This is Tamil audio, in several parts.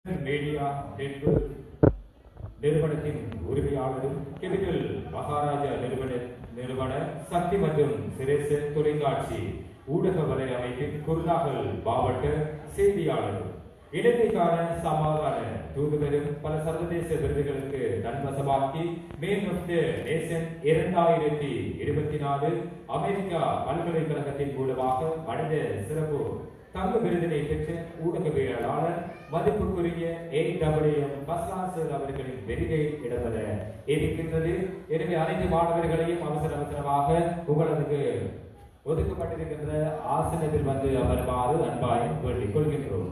மீடியா நெட்வொர்க் நிறுவனத்தின் உரிமையாளரும் கெமிக்கல் மகாராஜா நிறுவன சக்தி மற்றும் சிரேச தொலைக்காட்சி ஊடக வலை அமைப்பின் குருநாகல் மாவட்ட செய்தியாளரும் இலங்கைக்கான சமாதான தூதுவரும் பல சர்வதேச விருதுகளுக்கு தன்வசமாக்கி மேன் ஆஃப் தி நேஷன் 2024 அமெரிக்கா பல்கலைக்கழகத்தின் மூலமாக மனித சிறப்பு தங்க விருதினை பெற்ற ஊடகவியலாளர் மதிப்புக்குரிய AWM பஸ்லாசர் அவர்களின் வெறிகை இடம்பெற இருக்கின்றது. எனவே அனைத்து மாணவர்களையும் அவசரமாக உங்களுக்கு ஒதுக்கப்பட்டிருக்கின்ற ஆசனத்தில் வந்து அமருமாறு அன்பாய் வேண்டிக் கொள்கின்றோம்.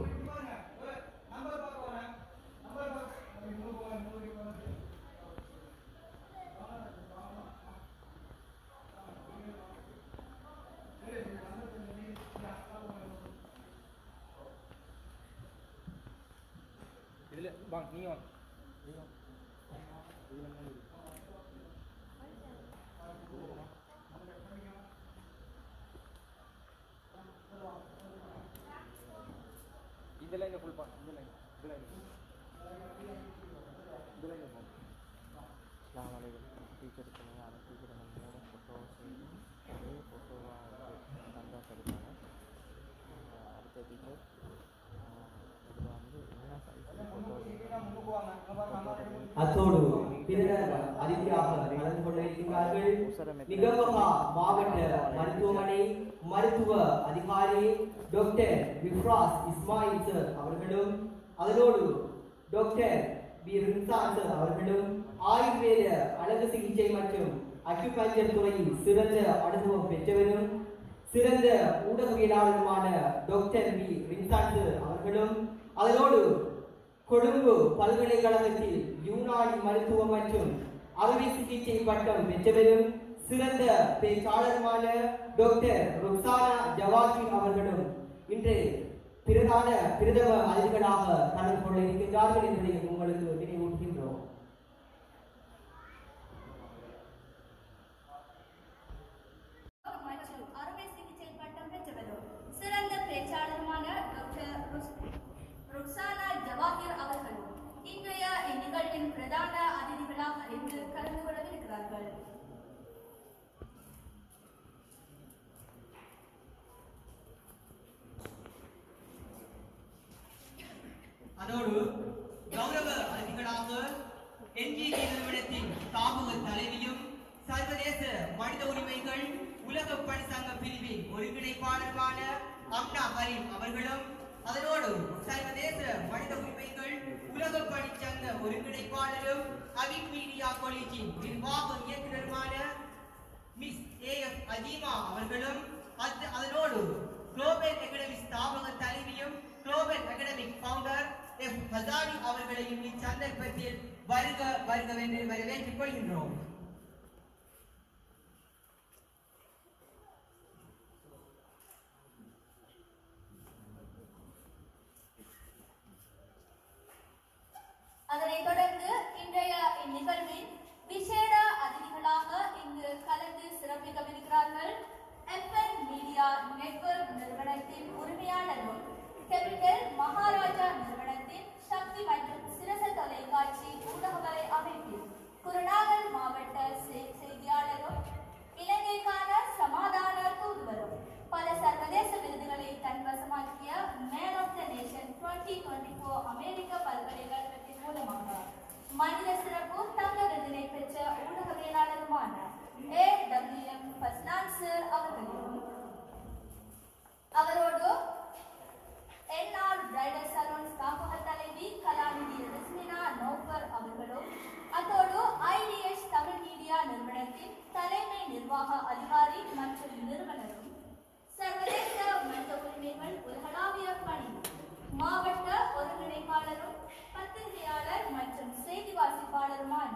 Bang, ni on. இந்த லைன்ல ஃபுல் பண்ணு. இந்த லைன். अस्सलाम वालेकुम टीचर को आने टीचर நம்மளோட போட்டோ செய்து அதே போட்டோவா தந்தா கொடுத்தாங்க. அடுத்த டீச்சர் இதுல வந்து என்ன சைஸ் போட்டோ அத்தோடு பிறர் அதிதியாக கலந்து கொண்டிருக்கிறார்கள். நிகமகா மாவட்ட மருத்துவமனை மருத்துவ அதிகாரி டாக்டர் விஃப்ராஸ் இஸ்மாயில் சார் அவர்களும் அதனோடு டாக்டர் பி ரின்சான் சார் அவர்களும் ஆயுர்வேத அழகு சிகிச்சை மற்றும் அக்யூபஞ்சர் துறையில் சிறந்த அனுபவம் பெற்றவரும் சிறந்த ஊடகவியலாளருமான டாக்டர் பி ரின்சான் சார் அவர்களும் அதனோடு கொழும்பு பல்கலைக்கழகத்தில் யூனானி மருத்துவம் மற்றும் அறுவை சிகிச்சை பட்டம் பெற்றவரும் சிறந்த பேச்சாளருமான டாக்டர் ருக்சானா ஜவாஹிர் அவர்களும் இன்று பிரதம அதிதிகளாக கலந்து கொள்ள இருக்கின்றார்கள் என்பதை உங்களுக்கு நினைவூட்டுகின்றோம். அறுவை சிகிச்சை பட்டம் பெற்றவரும் சிறந்த பேச்சாளருமான டாக்டர் ருக்சானா ஜவாஹிர் அவர்களும் இன்றைய இந்நிகழ்வின் பிரதான அதிதிகளாக இன்று கலந்து கொள்ளவிருக்கிறார்கள். அதோடு கௌரவ அதிதிகளாக NGT நிறுவனத்தின் தாபக தலைவியும் சர்வதேச மனித உரிமைகள் உலக பணிசங்க பிரிவின் ஒருங்கிணைப்பாளருமான அம்னா ஹரீம் அவர்களும் அதனோடு சர்வதேச மனித உரிமைகள் உலக பணிச்சங்க ஒருங்கிணைப்பாளரும் அவிக் மீடியா காலேஜின் நிர்வாக இயக்குநருமான மிஸ் AF அஜீமா அவர்களும் அதனோடு குளோபல் அகாடமிக் ஸ்தாபக தலைவியும் global academic founder F Hazari அவர்களையும் இச்சந்தர்ப்பத்தில் வருக என்று வரவேற்றுக் கொள்கின்றோம். அதனைத் தொடர்ந்து இன்றைய இந்நிகழ்வின் விசேட அதிதிகளாக இங்கு கலந்து சிறப்பிக்கவிருக்கிறார்கள் FN மீடியா நெட்வொர்க் நிறுவனத்தின் உரிமையாளரும் கெமிக்கல் மகாராஜா நிறுவனத்தின் சக்தி மற்றும் சிரச தொலைக்காட்சி ஊடகவலை அமைப்பின் குருநாகல் மாவட்ட செய்தியாளரும் இலங்கைக்கான சமாதான தூதுவரும் பல சர்வதேச விருதுகளை தன்வசமாக்கிய மேன் ஆஃப் தி நேஷன் 2024 அமெரிக்க பல்கலைக்கழகத்தின் மூலமாக மனித சிறப்பு தங்க விருதினை பெற்ற ஊடகவியலாளருமான AWM பஸ்லாசர் அவர்களும் அவரோடு NR பிரைடல் சலூன் ஸ்தாபக தலைவி கலாநிதி ரஸ்மினா நௌபர் அவர்களும் அத்தோடு IDH தமிழ் மீடியா நிறுவனத்தின் தலைமை நிர்வாக அதிகாரி மற்றும் நிறுவனரும் சர்வதேச மனித உரிமைகள் உலகளாவிய பணி மாவட்ட ஒருங்கிணைப்பாளரும் பத்திரிகையாளர் மற்றும் செய்தி வாசிப்பாளருமான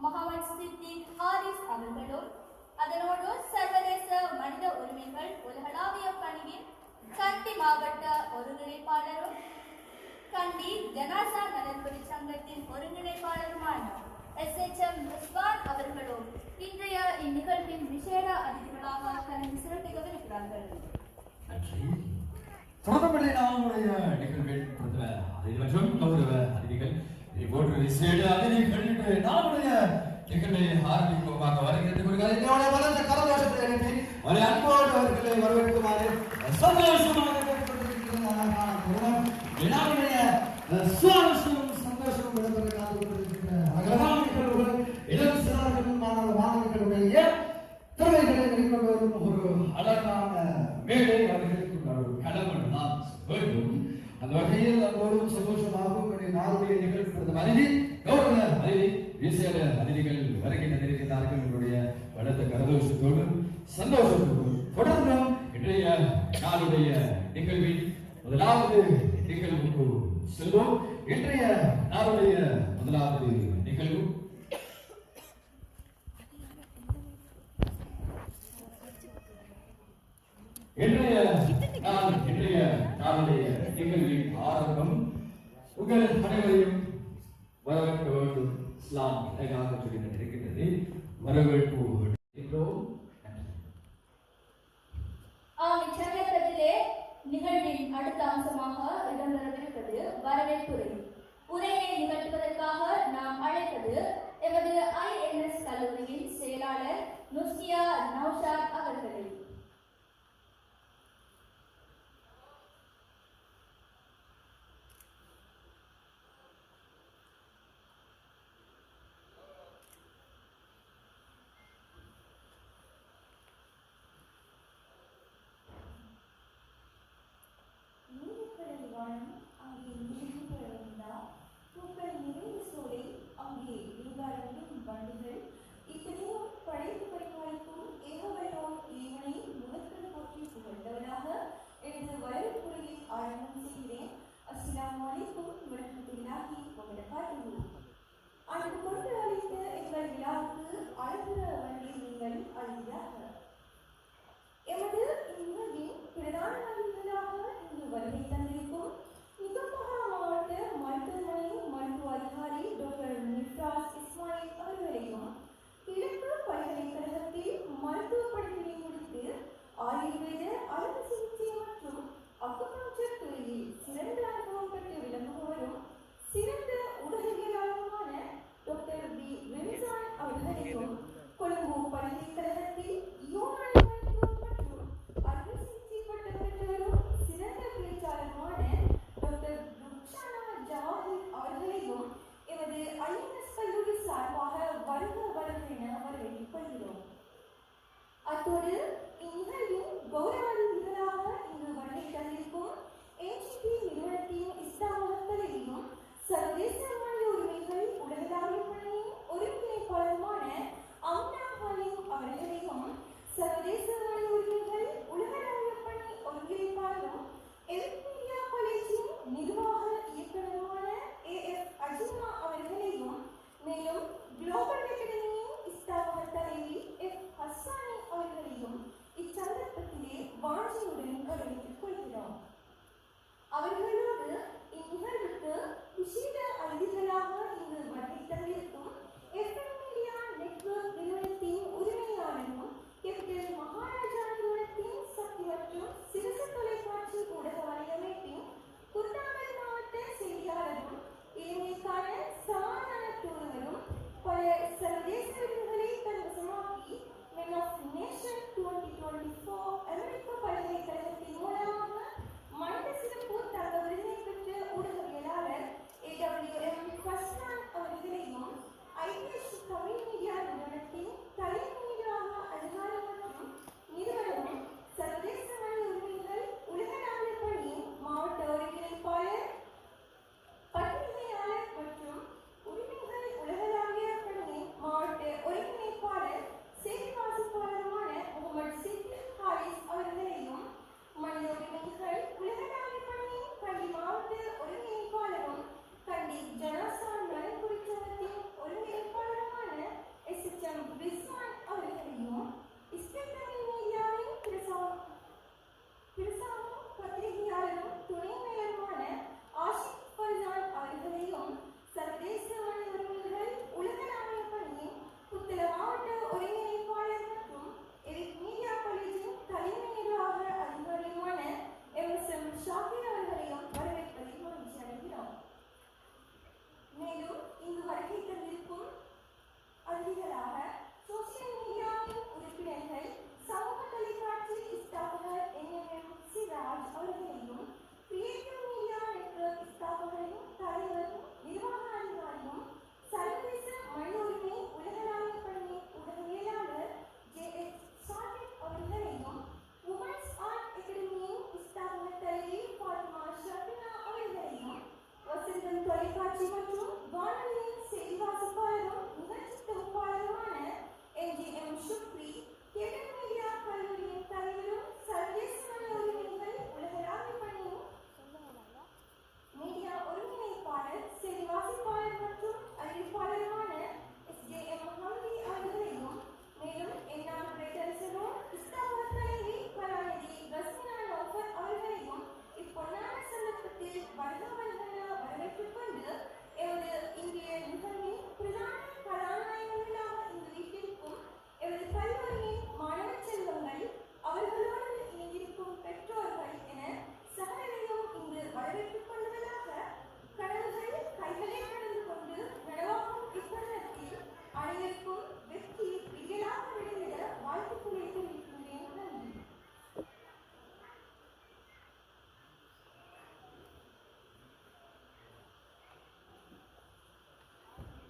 முகமது சித்திக் ஹாரிஸ் அவர்களும் அதனோடு சர்வதேச மனித உரிமைகள் உலகளாவிய பணியின் கண்டி மாவட்ட ஒருங்கிணைப்பாளரும் கண்டி ஜனாசா நலன்புரி சங்கத்தின் ஒருங்கிணைப்பாளருமான SHM ரிஸ்வான் அவர்களும் இன்றைய இந்நிகழ்வின் விசேட அதிதிகளாக கலந்து சிறப்பிக்கவிருக்கிறார்கள். தொடர்புடைய நம்முடைய நிகழ்வில் அதில் மற்றும் கௌரவ அதிதிகள் இதை போன்ற விசேட அதிதிகள் இன்று நாளுடைய நிகழ்வை ஆரம்பிப்போமாக வருகிறது. என்னுடைய பலத்த கரகோஷத்தை எழுப்பி அவரை அன்போடு அவர்களை வரவேற்குமாறு சந்தோஷமாக வினாவுடைய சுவாரஸ்யமும் சந்தோஷமும் விளம்பரக்காக கொண்டிருக்கின்ற அகலமான நிகழ்வுகள் இளம் சிறார்கள் மாணவர்களுடைய திறமைகளை வெளிக்கொண்டு வரும் ஒரு அழகான மேடை அவர்களுக்கு ஒரு கடவுள் தான் வேண்டும். அந்த வகையில் அன்போடும் சந்தோஷமாகவும் நாளுடைய நிகழ்வு அதிதி கௌரவ அதிதி விசேட அதிதிகள் வருகின்றிருக்கிறார்கள். உங்களுடைய பலத்த கரதோஷத்தோடு சந்தோஷத்தோடு தொடர்ந்தும் இன்றைய நாளுடைய நிகழ்வின் முதலாவது நிகழ்வுக்கு செல்வோம். இன்றைய நாளுடைய முதலாவது நிகழ்வு இன்றைய நாளுடைய நிகழ்வின் ஆரம்பம். உங்கள் அனைவரையும் வரவேற்க வேண்டும். இஸ்லாம் அழகாக சொல்லி இருக்கின்றது. வரவேற்பு இச்சமயத்திலே நிகழ்வின் அடுத்த அம்சமாக இடம்பெறவிருப்பது வரவேற்புரை. உரையை நிகழ்த்துவதற்காக நாம் அழைப்பது எமது INS கல்லூரியின் செயலாளர் நுஸ்னியா நௌஷாத் அவர்களை. அங்கே நினைவுகளா பூக்கள் நிறைந்த சோலை அங்கே நீராடும் வண்டுகள் இத்தனையும் படைத்து பரிமாறிக்கும் ஏகவல்லோன் இறைவனை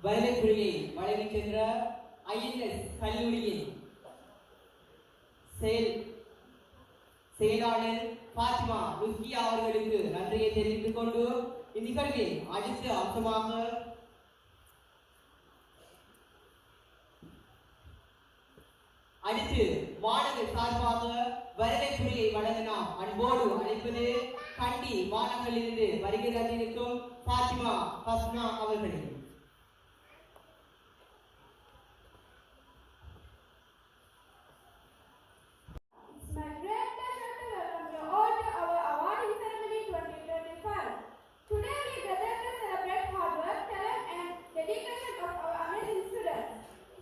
வரவேற்புரையை வழங்கிச் சென்ற ஐஎன்எஸ் கல்லூரியின் செயலாளர் பாத்திமா ருஸ்கியா அவர்களுக்கு நன்றியை தெரிவித்துக் கொண்டு இந்நிகழ்வில் அடுத்த அம்சமாக அடுத்து மாணவர் சார்பாக வரவேற்புரையை வழங்க நாம் அன்போடு அழைப்பது கண்டி மாணவர்களிலிருந்து வருகிறதிருக்கும் பாத்திமா பஸ்னா அவர்களே. It's my great pleasure to welcome you all to our awarding ceremony 2025. Today we gather to celebrate hard work, talent and dedication of our amazing students.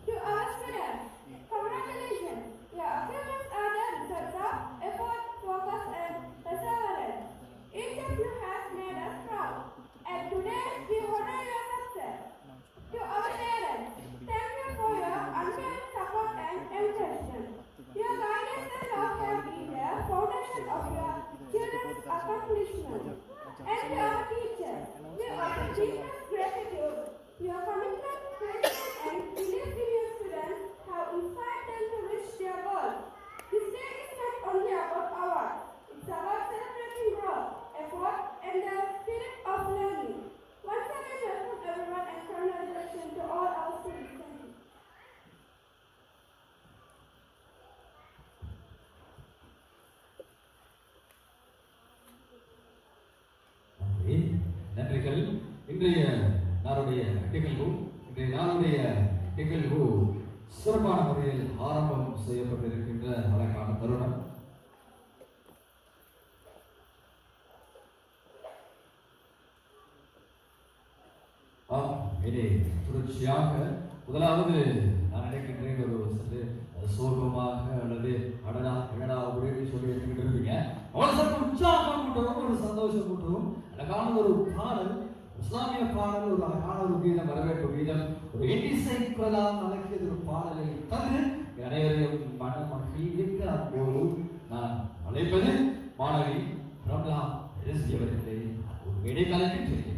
To our students, congratulations! Your achievements are the results of effort, focus and perseverance. Each of you has made us proud. And today we honor your success. To our parents, thank you for your unfailing support and encouragement. Your guidance and love have been the foundation of your children's accomplishment. And to our teachers, we offer deepest gratitude. Your commitment, patience, and belief in your students have inspired them to reach their goals. This day is not only about awards, it's about celebrating growth, effort, and the spirit of learning. Once again, welcome everyone and congratulations to all our students. Thank you. நன்றிகள். இன்றைய நாளுடைய நிகழ்வு சிறப்பான முறையில் ஆரம்பம் செய்யப்பட்டிருக்கின்ற அழகான தருணம். இனி தொடர்ச்சியாக முதலாவது நான் நினைக்கின்றேன் ஒரு சற்று சோகமாக அல்லது அடடா அடடா அப்படின்னு சொல்லி எடுத்துக்கிட்டு இருப்பீங்க. அவ்வளவு சற்று உற்சாகம் கூட்டவும் ஒரு சந்தோஷம் கூட்டவும் அழகான ஒரு பாடல், இஸ்லாமிய பாடல், ஒரு அழகான ஒரு கீதம், வரவேற்பு கீதம், ஒரு எண்ணிசை குரலாம் நடக்கிய ஒரு பாடலை தந்து அனைவரையும் மனமகிழ்விக்க அன்போடு நான் அழைப்பது மாணவி ரம்லா அவர்களை ஒரு இடைக்காலத்தில் செய்கிறேன்.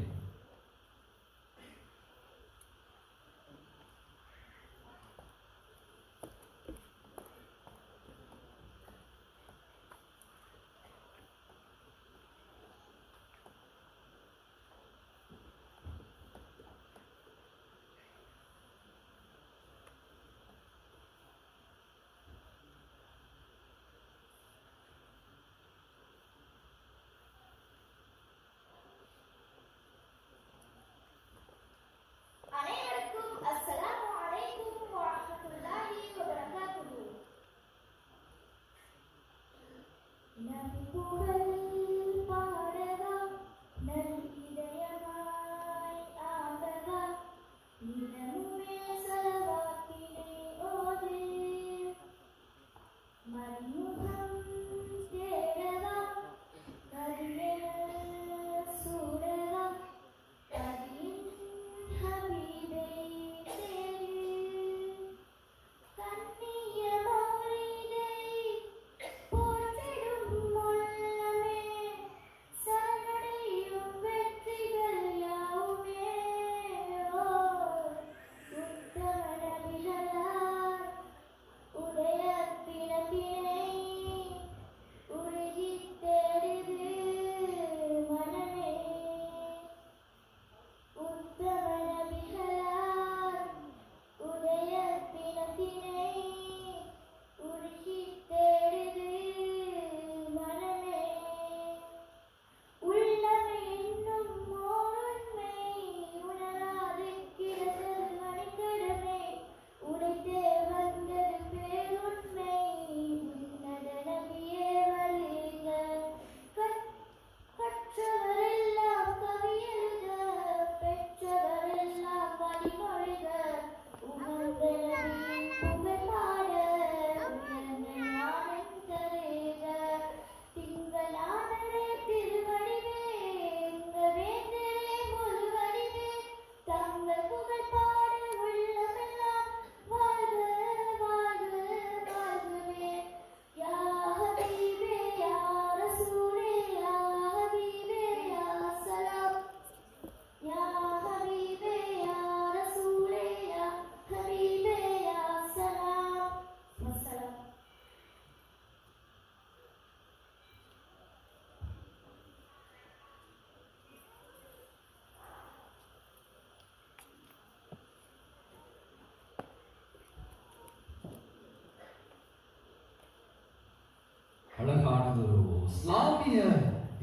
அழகானது இஸ்லாமிய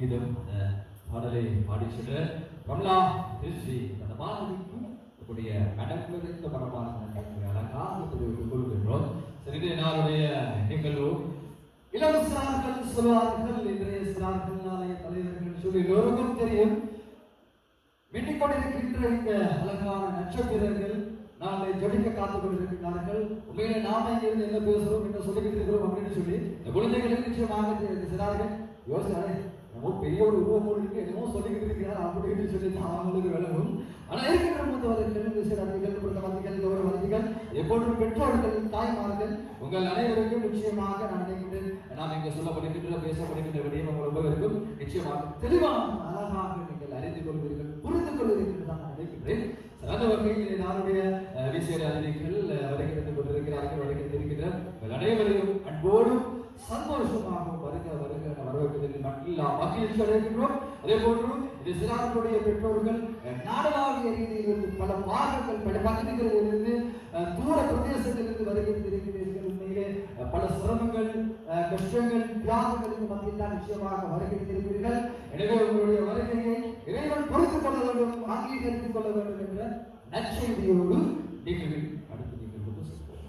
இதம் பாடலை பாடிச்சென்ற ரம்லா திருச்சி அந்த மாணவிக்கும் நம்முடைய கடற்கரைந்த பரமான அழகாக கொள்கின்றோம். சரி, நாளுடைய நிகழ்வு இளவரசர்கள் சொல்வார்கள், இன்றைய சிறார்கள் நாளைய தலைவர்கள் சொல்லி எல்லோருக்கும் தெரியும். மின்னிக் கொண்டிருக்கின்ற இந்த அழகான நட்சத்திரங்கள் நாளை ஜொலிக்க காத்துக் கொண்டிருக்கிறார்கள். உண்மையிலே நாம இங்கிருந்து என்ன பேசுறோம், என்ன சொல்லிக்கிட்டு இருக்கிறோம் அப்படின்னு சொல்லி இந்த குழந்தைகளுக்கு நிச்சயமாக சிறார்கள் யோசிச்சாலே நம்ம பெரிய ஒரு உருவமோடு இருக்கு, என்னமோ சொல்லிக்கிட்டு இருக்கிறார் அப்படின்னு சொல்லி அவங்களுக்கு விளங்கும். ஆனால் இருக்கின்ற மூத்தவர்கள், சிறார்கள், குழந்தைகள், கௌரவதிகள், எப்போதும் பெற்றோர்கள், தாய்மார்கள் உங்கள் அனைவருக்கும் நிச்சயமாக நான் நினைக்கின்றேன், நாம் இங்கே சொல்லப்படுகின்ற பேசப்படுகின்ற விடயம் உங்கள் ஒவ்வொருவருக்கும் நிச்சயமாக தெளிவான அழகாக நீங்கள் அறிந்து கொள்வீர்கள், புரிந்து கொள்வீர்கள் நான் நினைக்கின்றேன். அந்த வகையில் நானுடைய விசேட அதிதிகள் வருகிறது கொண்டிருக்கிறார்கள், வருகிறது இருக்கின்ற அனைவரையும் அன்போடும் சந்தோஷமாகவும் வருக வருக வரவேற்பதில் மகிழ்ச்சி அடைகின்றோம். அதே போன்று இந்த சிறார்களுடைய பெற்றோர்கள் நாடளாவிய ரீதியிலிருந்து பல பாகங்கள், பல பகுதிகளில் இருந்து, தூர பிரதேசத்திலிருந்து வருகிறீர்கள். உண்மையிலே பல சிரமங்கள், கஷ்டங்கள், தியாகங்களுக்கு மத்தியில் தான் நிச்சயமாக வருகிறீர்கள். எனவே உங்களுடைய வருகையை இறைவன் பொறுத்துக் கொள்ள வேண்டும், அங்கீகரித்துக் கொள்ள வேண்டும் என்ற நற்செய்தியோடு நிகழ்வில் அடுத்து நிகழ்வு சொல்வோம்.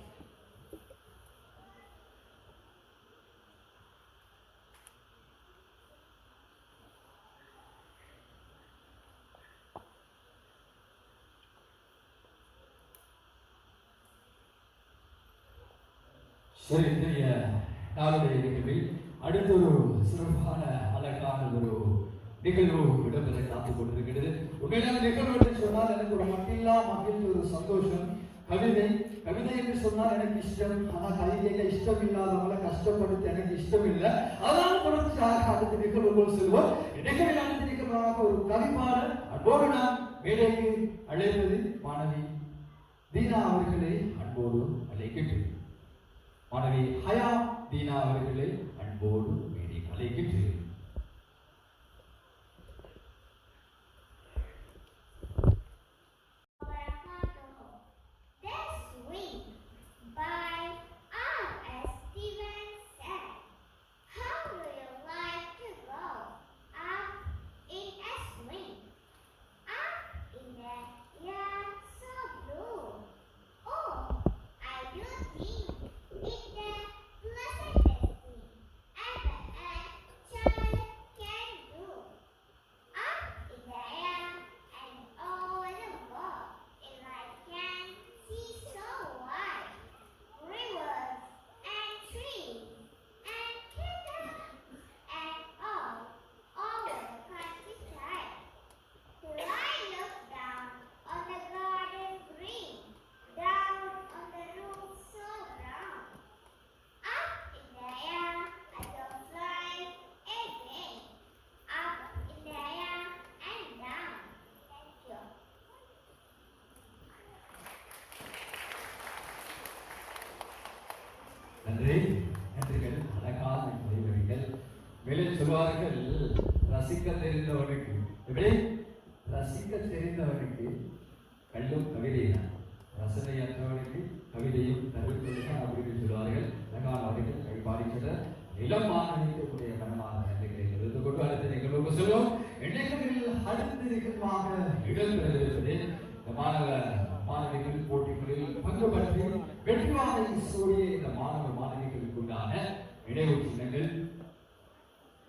சரி, இன்றைய நாளுடைய நிகழ்வில் அடுத்த ஒரு சிறப்பான அழகான ஒரு நிகழ்வு இடம்பெற காத்துக் கொண்டிருக்கிறது. உண்மையிலான நிகழ்வு என்று சொன்னால் எனக்கு ஒரு மட்டில்லா மகிழ்ச்சி, ஒரு சந்தோஷம். கவிதை என்று சொன்னால் எனக்கு இஷ்டம். ஆனால் கவிதைக்கு இஷ்டம் இல்லாதவங்களை கஷ்டப்படுத்த எனக்கு இஷ்டம் இல்லை. அதனால் தொடர்ச்சியாக அடுத்த நிகழ்வு போல் செல்வோம். நிகழ்வில் அடுத்த நிகழ்வாக ஒரு கவிப்பாளர் அன்போடு நான் மேடைக்கு அழைப்பது மாணவி தீனா அவர்களை அன்போடு அழைக்கின்றேன். மாணவி ஹயா தீனா அவர்களை அன்போடு மேடைக்கு அழைக்கின்றேன். நன்றிகள். அழகான தலைவர்கள். மேலே சொல்வார்கள், ரசிக்க தெரிந்தவனுக்கு கல்லும் கவிதை தான், ரசனையற்றவனுக்கு கவிதையும் தருவித்தான் அப்படின்னு சொல்வார்கள். அழகான அவர்கள் கைப்பாடிக்கிற இளம் மாணவிகளுடைய மனமான நன்றிகளை தெரிந்து கொண்டு அடுத்த நிகழ்வுக்கு சொல்வோம். நிகழ்வில் அடுத்த நிகழ்வாக இடம்பெறுகிறது மாணவிகள் போட்டிகளில் பங்கு பற்றி வெற்றி வாகை சூடிய இந்த மாணவிகளுக்குண்டான இடைவு சின்னங்கள்,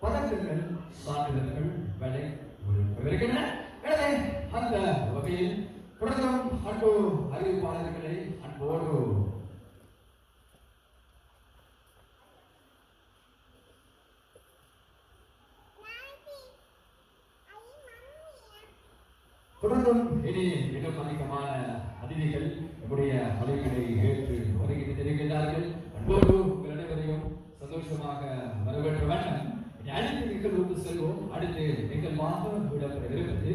பதக்கங்கள், சான்றிதழ்கள் விலை வருகின்றன. அந்த வகையில் தொடர்ந்தும் அன்பு அறிவிப்பாளர்களை அன்போடு தொடர்ந்தும் இனி மிக அதிகமான அதிதிகள் நம்முடைய அழைப்பினை ஏற்று வருகின்றார்கள். அன்போடு உங்கள் அனைவரையும் சந்தோஷமாக வரவேற்ற வேண்டும். அடுத்த நிகழ்வுக்கு செல்வோம். அடுத்து நிகழ்வாக இடம்பெறுகிறது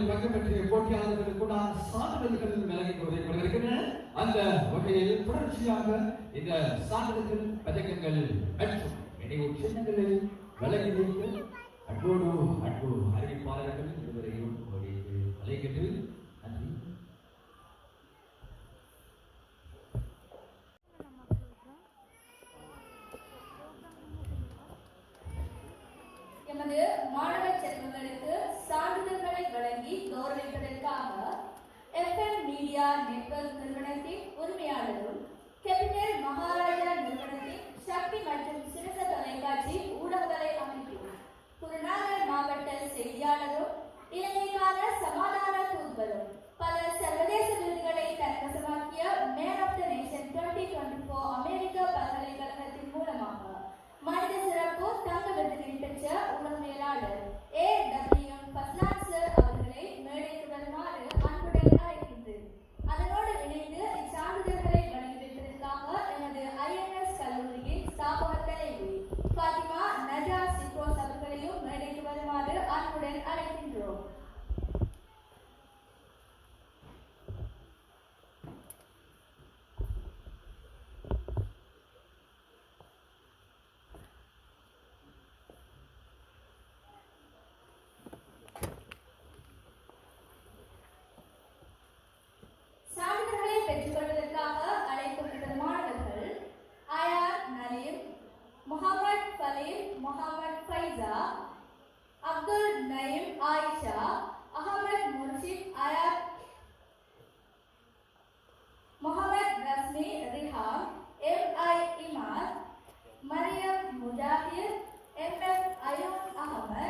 பங்கு பற்றிய போட்டியாளர்களுக்குண்டான சான்றிதழ்கள் வழங்கி கொண்டிருக்கின்றன. அந்த வகையில் தொடர்ச்சியாக இந்த சான்றிதழ்கள், பதக்கங்கள் மற்றும் நினைவு சின்னங்களை வழங்கி அன்போடு அன்பு அறிவிப்பாளர்கள் இருவரையும் அழைக்கிட்டு நன்றி. சான்றிதழ்களை பெற்றுக்கொள்வதற்காக அழைக்கப்பட்ட மாணவர்கள் அயான் நலீம், முகமது ஃபலீம், முகமது ஃபைசா, அப்துல் நயீம் ஆயிஷா, அகமது முர்ஷித் அயாத், முகமது ரஸ்மி ரிஹாம், எம்.ஐ. இமாத், மரியம் முஜாஹிர், எம்.எஸ். அயூப் அகமது,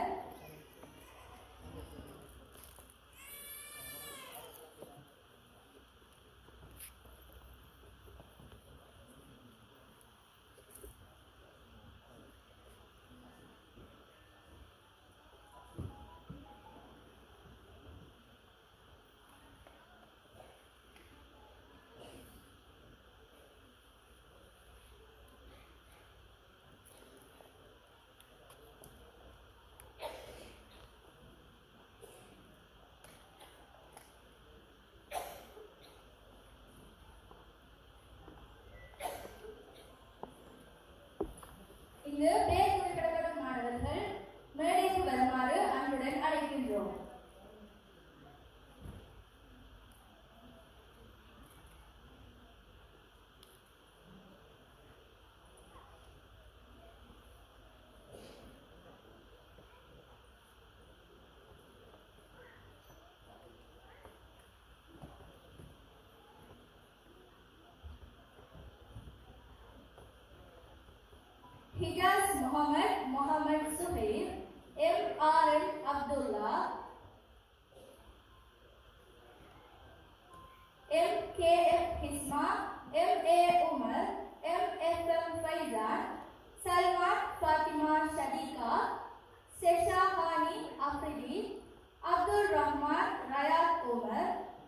இங்கு பேர் குறிப்பிடப்படும் மாணவர்கள் மேடைக்கு வருமாறு அன்புடன் அழைக்கின்றோம். Hijaz Muhammad, Muhammad Suhair, M.R.M. Abdullah, M.K.F. Hisma, M.A. Umar, M.F.M. Faizan, Salman Fatima Shadika, Sesha Hani Afridi, Abdul Rahman Rayat Umar,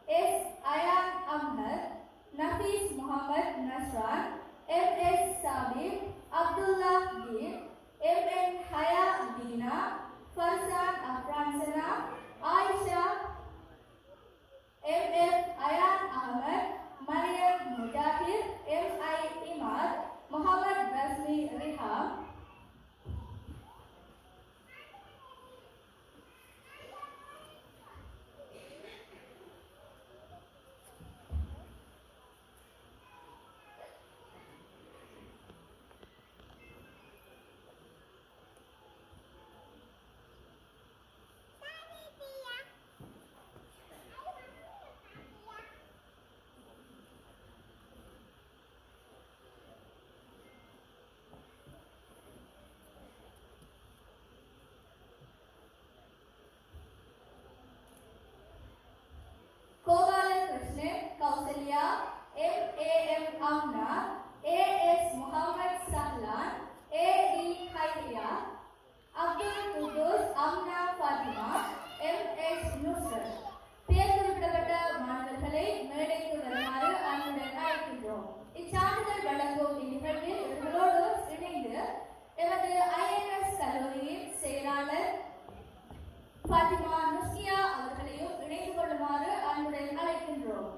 S. Ayan Ahmed, Nafis Muhammad Nasran, M.S. Sabir, Abdullah Dir, M.N. Haya Dina, Farsan Afransana, Aisha, M.F. Ayan Ahmed, Mariam Mujahid, M.I. Imad, Muhammad Rasmi Riham, Kovalan Krishnan, Kausalya, M.A.M. Amna, A.S. Muhammad Sahlan, A.D. Khairia, Abdul Qudus, Amna Fatima, M.S. Nusrat. பேர் குறிப்பிடப்பட்ட மாணவர்களை மேடைக்கு வருமாறு அன்புடன் அழைக்கின்றோம். இச்சான்றிதழ் வழங்கும் இந்நிகழ்வில் இவர்களோடு இணைந்து எமது ஐஎன்எஸ் கல்லூரியின் செயலாளர் ஃபாத்திமா நுஸ்கியா அவர்களையும் இணைந்து கொள்ளுமாறு அன்புடன் அழைக்கின்றோம்.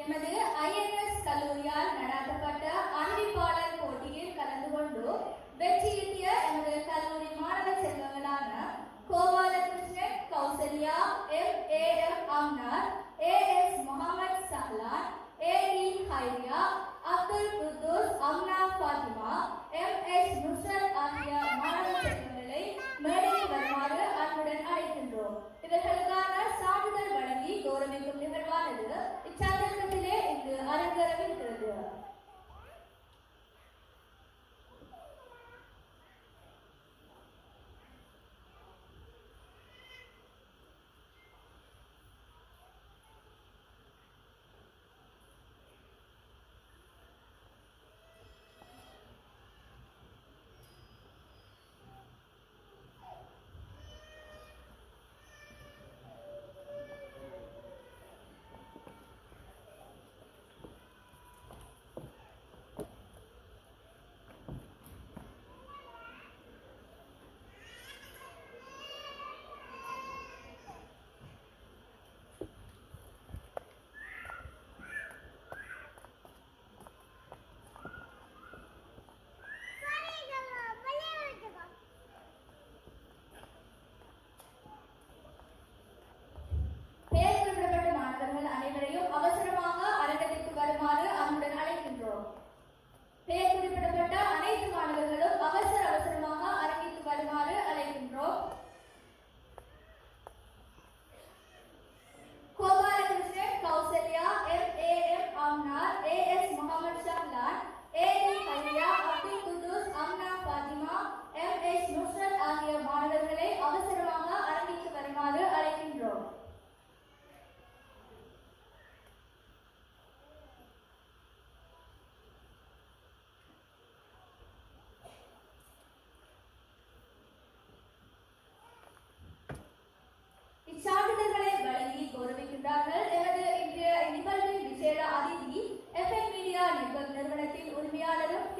எமது ஐஎன்எஸ் கல்லூரியால் நடத்தப்பட்ட அறிவிப்பாளர் போட்டியில் கலந்து கொண்டு வெற்றியீட்டிய எமது கல்லூரி மாணவ செல்வங்களான கோபாலகிருஷ்ணன், கௌசல்யா,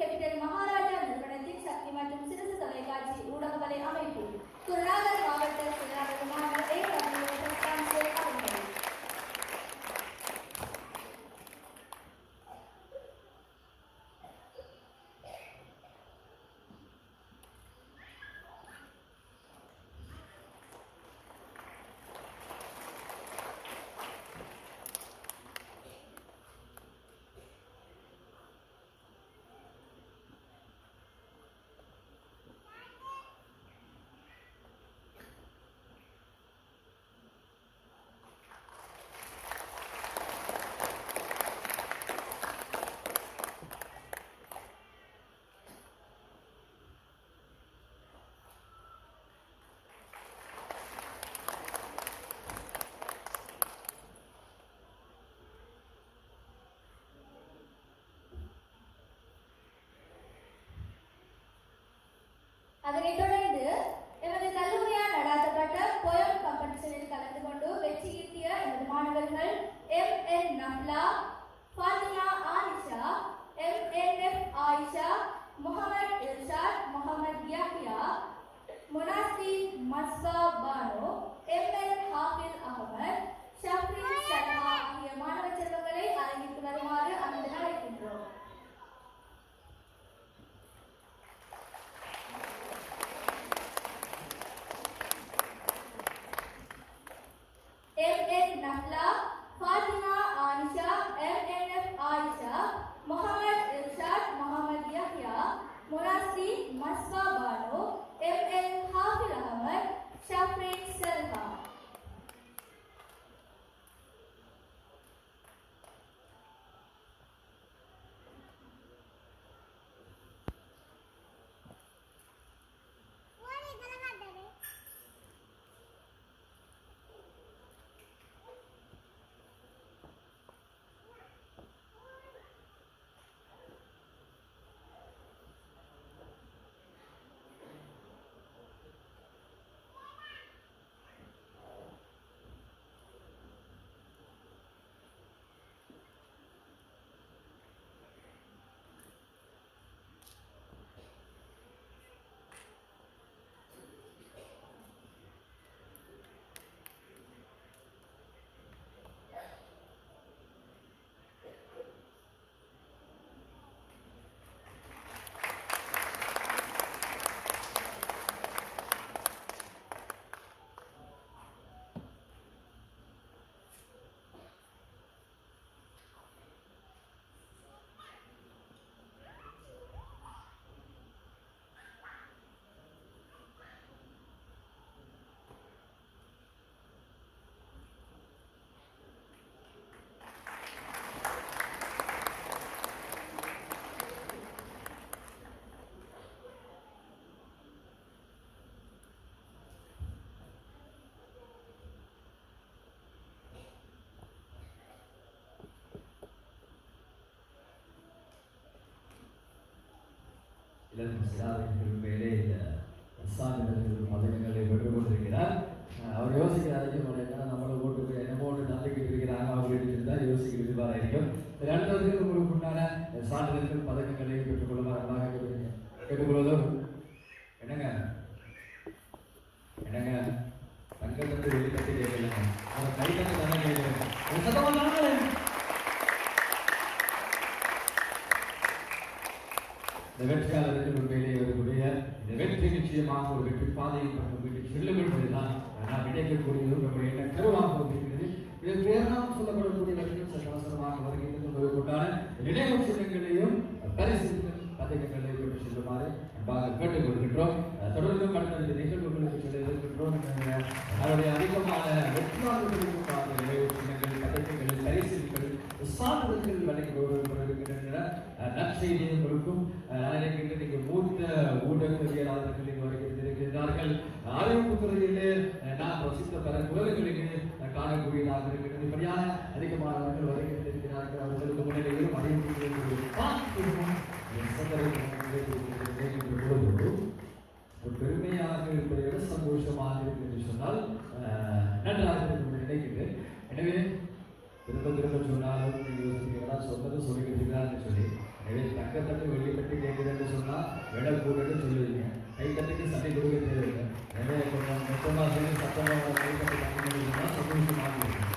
கேபிட்டல் மகாராஜா நிறுவனத்தின் சக்தி மற்றும் சிறப்பு தொலைக்காட்சி ஊடகவலை அமைப்பு குருநாகல் மாவட்ட செயலாளருமான அவர்கள். அதனைத் தொடர்ந்து எமது கல்லூரியால் நடாத்தப்பட்ட போயம் காம்படிஷனில் கலந்து கொண்டு வெற்றி ஈட்டிய எமது மாணவர்கள் M.N. நஃப்லா, Fathima Ayesha, M.N.F. Ayesha, Mohammed Irshad, Mohammed Yahya, முனாசிப் மஸ்பா Banu, M.N. Hafiz Ahmed, Shafrin Salma ஆகிய மாணவ செல்வங்களை அரங்கிற்கு வருமாறு அன்புடன் அழைக்கின்றோம். M.N. நஃப்லா, Fathima Ayesha, M.N.F. Ayesha, Mohammed Irshad, Mohammed Yahya, முனாசிப் மஸ்பா Banu, M.N. Hafiz Ahmed, Shafrin Salma. இளம் சிறார்கள் மேலே இந்த சான்றிதழ்கள் பதக்கங்களை பெற்றுக் கொண்டிருக்கிறார். அவர் யோசிக்கிறாரு நம்மளை போட்டு என்ன போட்டு நம்பிக்கிட்டு இருக்கிறாங்க அப்படின்னு தான் யோசிக்கிட்டு இருப்பாரா இருக்கும். ரெண்டாவது உங்களுக்கு உண்டான சான்றிதழ்கள் பதக்கங்களை பெற்றுக் கொள்ளுமாறு கேட்டுக்கொள்வதும் என்னங்க என்னங்க தங்கத்தை வெளிக்கட்டி கேட்கலாம் அவர் கைக்கட்டு தானே கேட்கலாம். இந்த வெற்றியாளருக்கு உண்மையிலே வரக்கூடிய இந்த வெற்றி நிச்சயமாக ஒரு வெற்றி பாதையில் வீட்டுக்கு செல்லும் என்பதுதான் நான் நினைக்கக்கூடியது நம்முடைய என்ன கருவாக இருக்கிறது. இதன் பேரால் சொல்லப்படக்கூடிய வெற்றிகள் அவசரமாக வருகிறது கொண்டான நினைவு சின்னங்களையும் பரிசு பதக்கங்களை பெற்று செல்லுமாறு அன்பாக கேட்டுக் கொள்கின்றோம். தொடர்ந்து கடந்த நிகழ்வுகளுக்கு செல்ல இருக்கின்றோம். அவருடைய அதிகமான வெற்றியாளர்களுக்கு நினைவு சின்னங்கள் பதக்கங்கள் பரிசுகள் சான்றிதழ்கள் வழங்கி வருகின்றன. நற்செய்தியை கொடுக்கும் நினைக்கின்ற நீங்கள் மூத்த ஊடகவியலாளர்கள் வருகிறார்கள். அறிவிப்பு துறையிலே நான் வசித்த பல குரல்களிலே காணக்கூடியதாக இருக்கிறது. இப்படியான அதிகமானவர்கள் வருகின்றிருக்கிறார்கள். அவர்களுக்கு முன்னிலையிலும் அறிவிப்பு ஒரு பெருமையாக இருப்பதை விட சந்தோஷமாக இருக்கு என்று சொன்னால் நன்றாக இருக்கும் நினைக்கிறேன். எனவே திரும்ப திரும்ப சொன்னாலும் யோசிக்கிறதா சொன்னது சொல்லிக்கிறீர்களா என்று சொல்லி தங்கத்தட்டு வெள்ளி தட்டு கேட்குறேன்னு சொன்னால் விலை கூடன்னு சொல்லுவீங்க. கை தட்டுக்கு சட்டை கொடுக்க தேவையில்லை. நிறைய கொஞ்சம் மொத்தமாக சேர்ந்து சத்தமாக கை தட்டு கட்டினா சந்தோஷமாக இருக்கும்.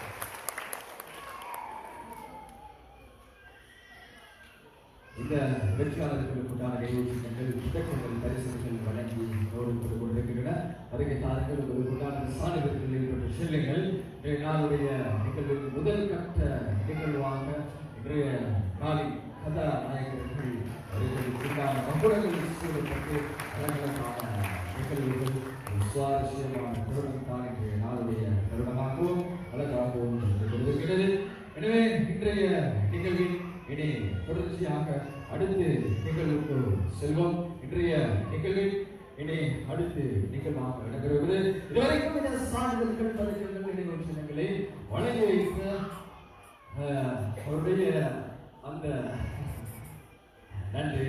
இந்த வெற்றியாளர்களுக்குண்டான கையெழுத்துக்கள் புத்தகங்கள் பரிசுகள் வழங்கி கௌரவப்பட்டுக் கொண்டிருக்கின்றன. வருகை தாருங்கள். உங்களுக்குண்டான சான்றிதழ்கள் ஏற்பட்ட செல்லுங்கள். இன்றைய நாளுடைய நிகழ்வுக்கு முதல் கட்ட நிகழ்வாக இன்றைய நாளின் கதாநாயகர்கள் அவர்களுக்குண்டான மகுடங்கள் சூழப்பட்டு அழகழகான நிகழ்வுகள் சுவாரஸ்யமான தருணம் தான் இன்றைய நாளுடைய தருணமாகவும் அழகாகவும் இருக்கிறது. எனவே இன்றைய நிகழ்வில் இனி தொடர்ச்சியாக அடுத்து நிகழ்வுக்கு செல்வோம். இன்றைய நிகழ்வில் இனி அடுத்து நிகழ்வாக நடக்கிறது. இதுவரைக்கும் இந்த சான்றிதழ்கள் பதக்கங்கள் நினைவு சின்னங்களை வழங்கி வைத்த அவருடைய அந்த நன்றி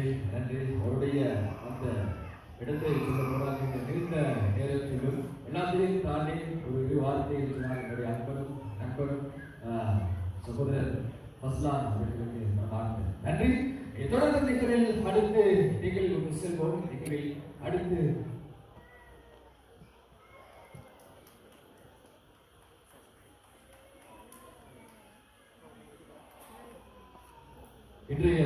அவருடைய அந்த இடத்தை சொல்ல போறாங்க. நீண்ட நேரத்திலும் எல்லாத்தையும் தாண்டி ஒரு வார்த்தையை சொன்னார் என்னுடைய நண்பரும் சகோதரர் ஃபஸ்லான் அவர்களுக்கு நன்றி. தொடர்ந்து நிகழ்வில் அடுத்து நிகழ்வுக்கு செல்வோம். நிகழ்வில் அடுத்து இன்றைய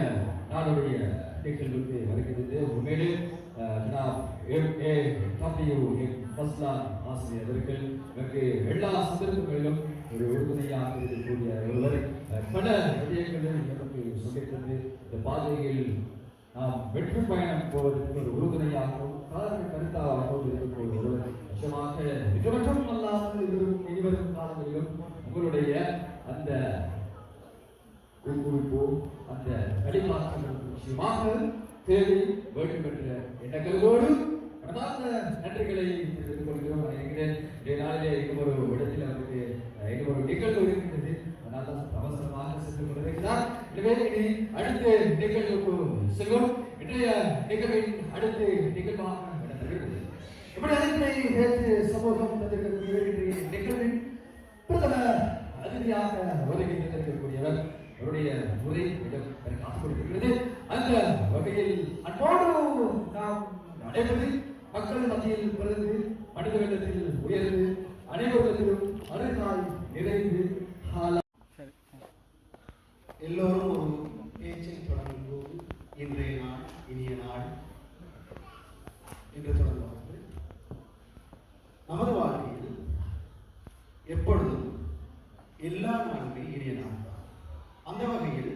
நாளுடைய நிகழ்வுக்கு வருகிறது. உண்மையிலே ஃபஸ்லான் ஆசிரியர் அவர்கள் எனக்கு எல்லா சந்தர்ப்பங்களிலும் ஒரு உறுதுணையாக இருக்கக்கூடிய ஒருவர். பல விடயங்களில் எனக்கு சொல்லித்தந்து இந்த பாதையில் நாம் வெற்றி பயணம் போவதற்கு ஒரு உறுதுணையாகவும் கருத்தாகவும் இருக்கக்கூடிய ஒருவர். நிச்சயமாக இது மட்டும் அல்லாமல் இனிவரும் காலங்களிலும் உங்களுடைய அந்த ஊக்குவிப்போ அந்த வழிமாற்றம் நிச்சயமாக தேவை வேண்டும் என்ற எண்ணங்களோடு மனமார்ந்த நன்றிகளை தெரிவித்துக் கொள்கிறோம். நினைக்கிறேன் இன்றைய நாளிலே இன்னும் ஒரு இடத்தில் அவருக்கு இன்னும் ஒரு நிகழ்வு இருக்கின்றது. அதனால் அவசரமாக சென்று கொண்டிருக்கிறார். எனவே இனி அடுத்த நிகழ்வுக்கு செல்வோம். இன்றைய நிகழ்வின் அடுத்த நிகழ்வாக நடந்தது. இப்படி அனைத்தை நேற்று சமூகம் நிகழ்வின் பிரதம அதிதியாக வருகை தந்திருக்கக்கூடியவர். அவருடைய உரை எனக்கு ஆசைப்படுகிறது. அந்த வகையில் அன்போடு நாம் அனைவரு மக்கள் மத்தியில் பிறந்து மனித வெள்ளத்தில் உயர்ந்து அனைவரிடத்திலும் அருகாய் நிறைந்து எல்லோரும் ஒரு பேச்சை தொடங்கும் போது இன்றைய நாள் இனிய நாள் என்று தொடங்குவார்கள். நமது வாழ்க்கையில் எப்பொழுதும் எல்லா நாளுமே இனிய நாள். அந்த வகையில்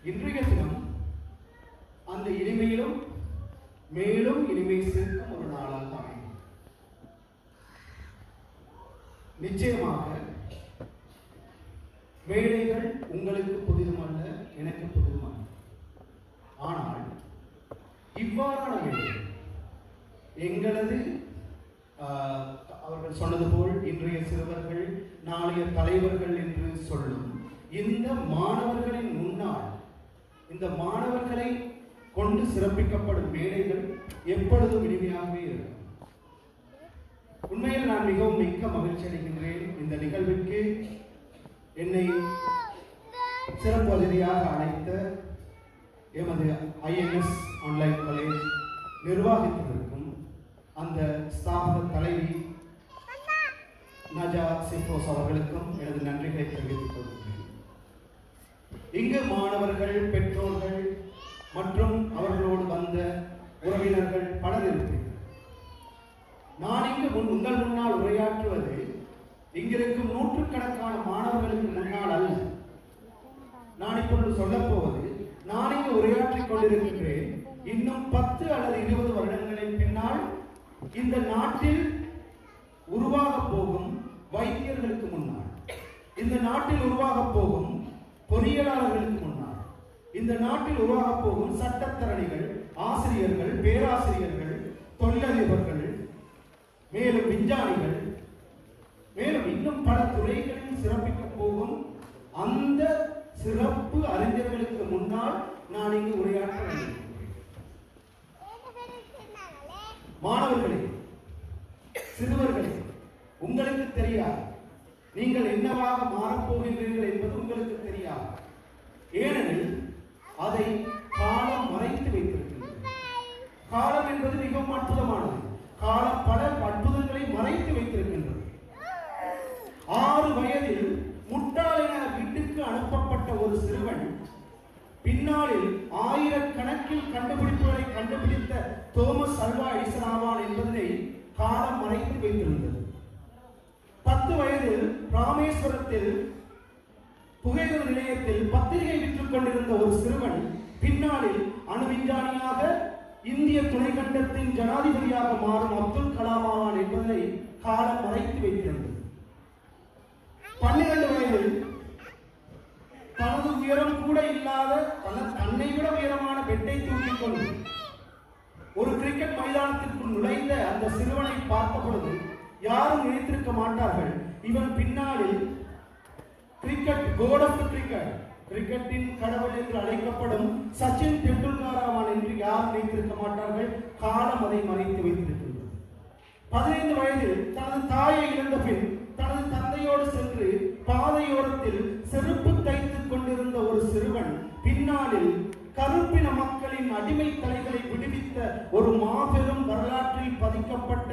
இன்றைய தினம் அந்த இனிமையிலும் மேலும் இனிமை சேர்க்கும் ஒரு நாளாக அமையும். நிச்சயமாக மேடைகள் உங்களுக்கு புதிதுமல்ல, எனக்கு புதிதுமல்ல. ஆனால் இவ்வாறான மேடைகள் எங்களது அவர்கள் சொன்னது போல் இன்றைய சிறுவர்கள் நாளைய தலைவர்கள் என்று சொல்லும் இந்த மாணவர்களின் முன்னால் இந்த மாணவர்களை கொண்டு சிறப்பிக்கப்படும் மேடைகள் எப்பொழுதும் இனிமையாகவே இருக்கும். உண்மையில் நான் மிகவும் மிக்க மகிழ்ச்சி அடைகின்றேன். இந்த நிகழ்விற்கு என்னை சிறப்பு அதிதியாக அழைத்த எமது INS ஆன்லைன் காலேஜ் நிர்வாகத்திற்கும் அந்த ஸ்தாபக தலைவி நஜா சிஃபோஸ் அவர்களுக்கும் எனது நன்றிகளை தெரிவித்துக் கொள்கிறேன். இங்கு மாணவர்கள், பெற்றோர்கள் மற்றும் அவர்களோடு வந்த உறவினர்கள் பலர் இருக்கிறார்கள். நான் இங்கு உங்கள் முன்னால் உரையாற்றுவது இங்கிருக்கும் நூற்றுக்கணக்கான மாணவர்களுக்கு முன்னால் அல்ல. நான் இப்பொழுது சொல்லப் போவது நான் இங்கு உரையாற்றிக் கொண்டிருக்கின்றேன். இன்னும் 10 அல்லது 20 வருடங்களின் பின்னால் இந்த நாட்டில் உருவாக போகும் வைத்தியர்களுக்கு முன்னால், இந்த நாட்டில் உருவாக போகும் பொறியியலாளர்களுக்கு முன்னால், இந்த நாட்டில் உருவாக போகும் சட்டத்தரணிகள், ஆசிரியர்கள், பேராசிரியர்கள், தொழிலதிபர்கள், மேலும் விஞ்ஞானிகள், மேலும் இன்னும் பல துறைகளில் சிறப்பிக்க போகும் அந்த சிறப்பு அறிஞர்களுக்கு முன்னால் நான் இங்கு உரையாற்ற வேண்டும். மாணவர்களே, சிறுவர்களே, உங்களுக்கு தெரியாது நீங்கள் என்னவாக மாறப்போகின்றீர்கள் என்பது உங்களுக்கு தெரியாது. ஏனெனில் அதை சிறுவன் பின்னாளில் ஆயிரக்கணக்கில் கண்டுபிடிப்புகளை கண்டுபிடித்த தோமஸ் அல்வா எடிசன் ஆவான் என்பதனை காலம் மறைத்து வைத்திருந்தது. 10 வயதில் ராமேஸ்வரத்தில் புகையிரத நிலையத்தில் பத்திரிகை விற்றுக் கொண்டிருந்த ஒரு சிறுவன் பின்னாளில் அணு விஞ்ஞானியாக இந்திய துணைக்கண்டத்தின் ஜனாதிபதியாக மாறும் அப்துல் கலாம் ஆவான் என்பதனை காலம் மறைத்து வைத்திருந்தது. 12 வயதில் தனது உயரம் கூட இல்லாத தன்னை விட உயரமான பெட்டை தூக்கிக் கொண்டு ஒரு கிரிக்கெட் மைதானத்திற்குள் நுழைந்த அந்த சிறுவனை பார்த்த பொழுது யாரும் நினைத்திருக்க மாட்டார்கள், இவன் பின்னாளில் கிரிக்கெட் கோட் ஆஃப் கிரிக்கெட், கிரிக்கெட்டின் கடவுள் என்று அழைக்கப்படும் சச்சின் டெண்டுல்கர் ஆவான் என்று யாரும் நினைத்திருக்க மாட்டார்கள். காலம் அதை மறைத்து வைத்திருக்கிறது. 15 வயதில் தனது தாயை இழந்த பின் தனது தந்தையோடு சென்று பாதையோரத்தில் செருப்பு தைத்துக் கொண்டிருந்த ஒரு சிறுவன் பின்னாளில் கருப்பின மக்களின் அடிமை தலைகளை விடுவித்த ஒரு மாபெரும் வரலாற்றில் பதிக்கப்பட்ட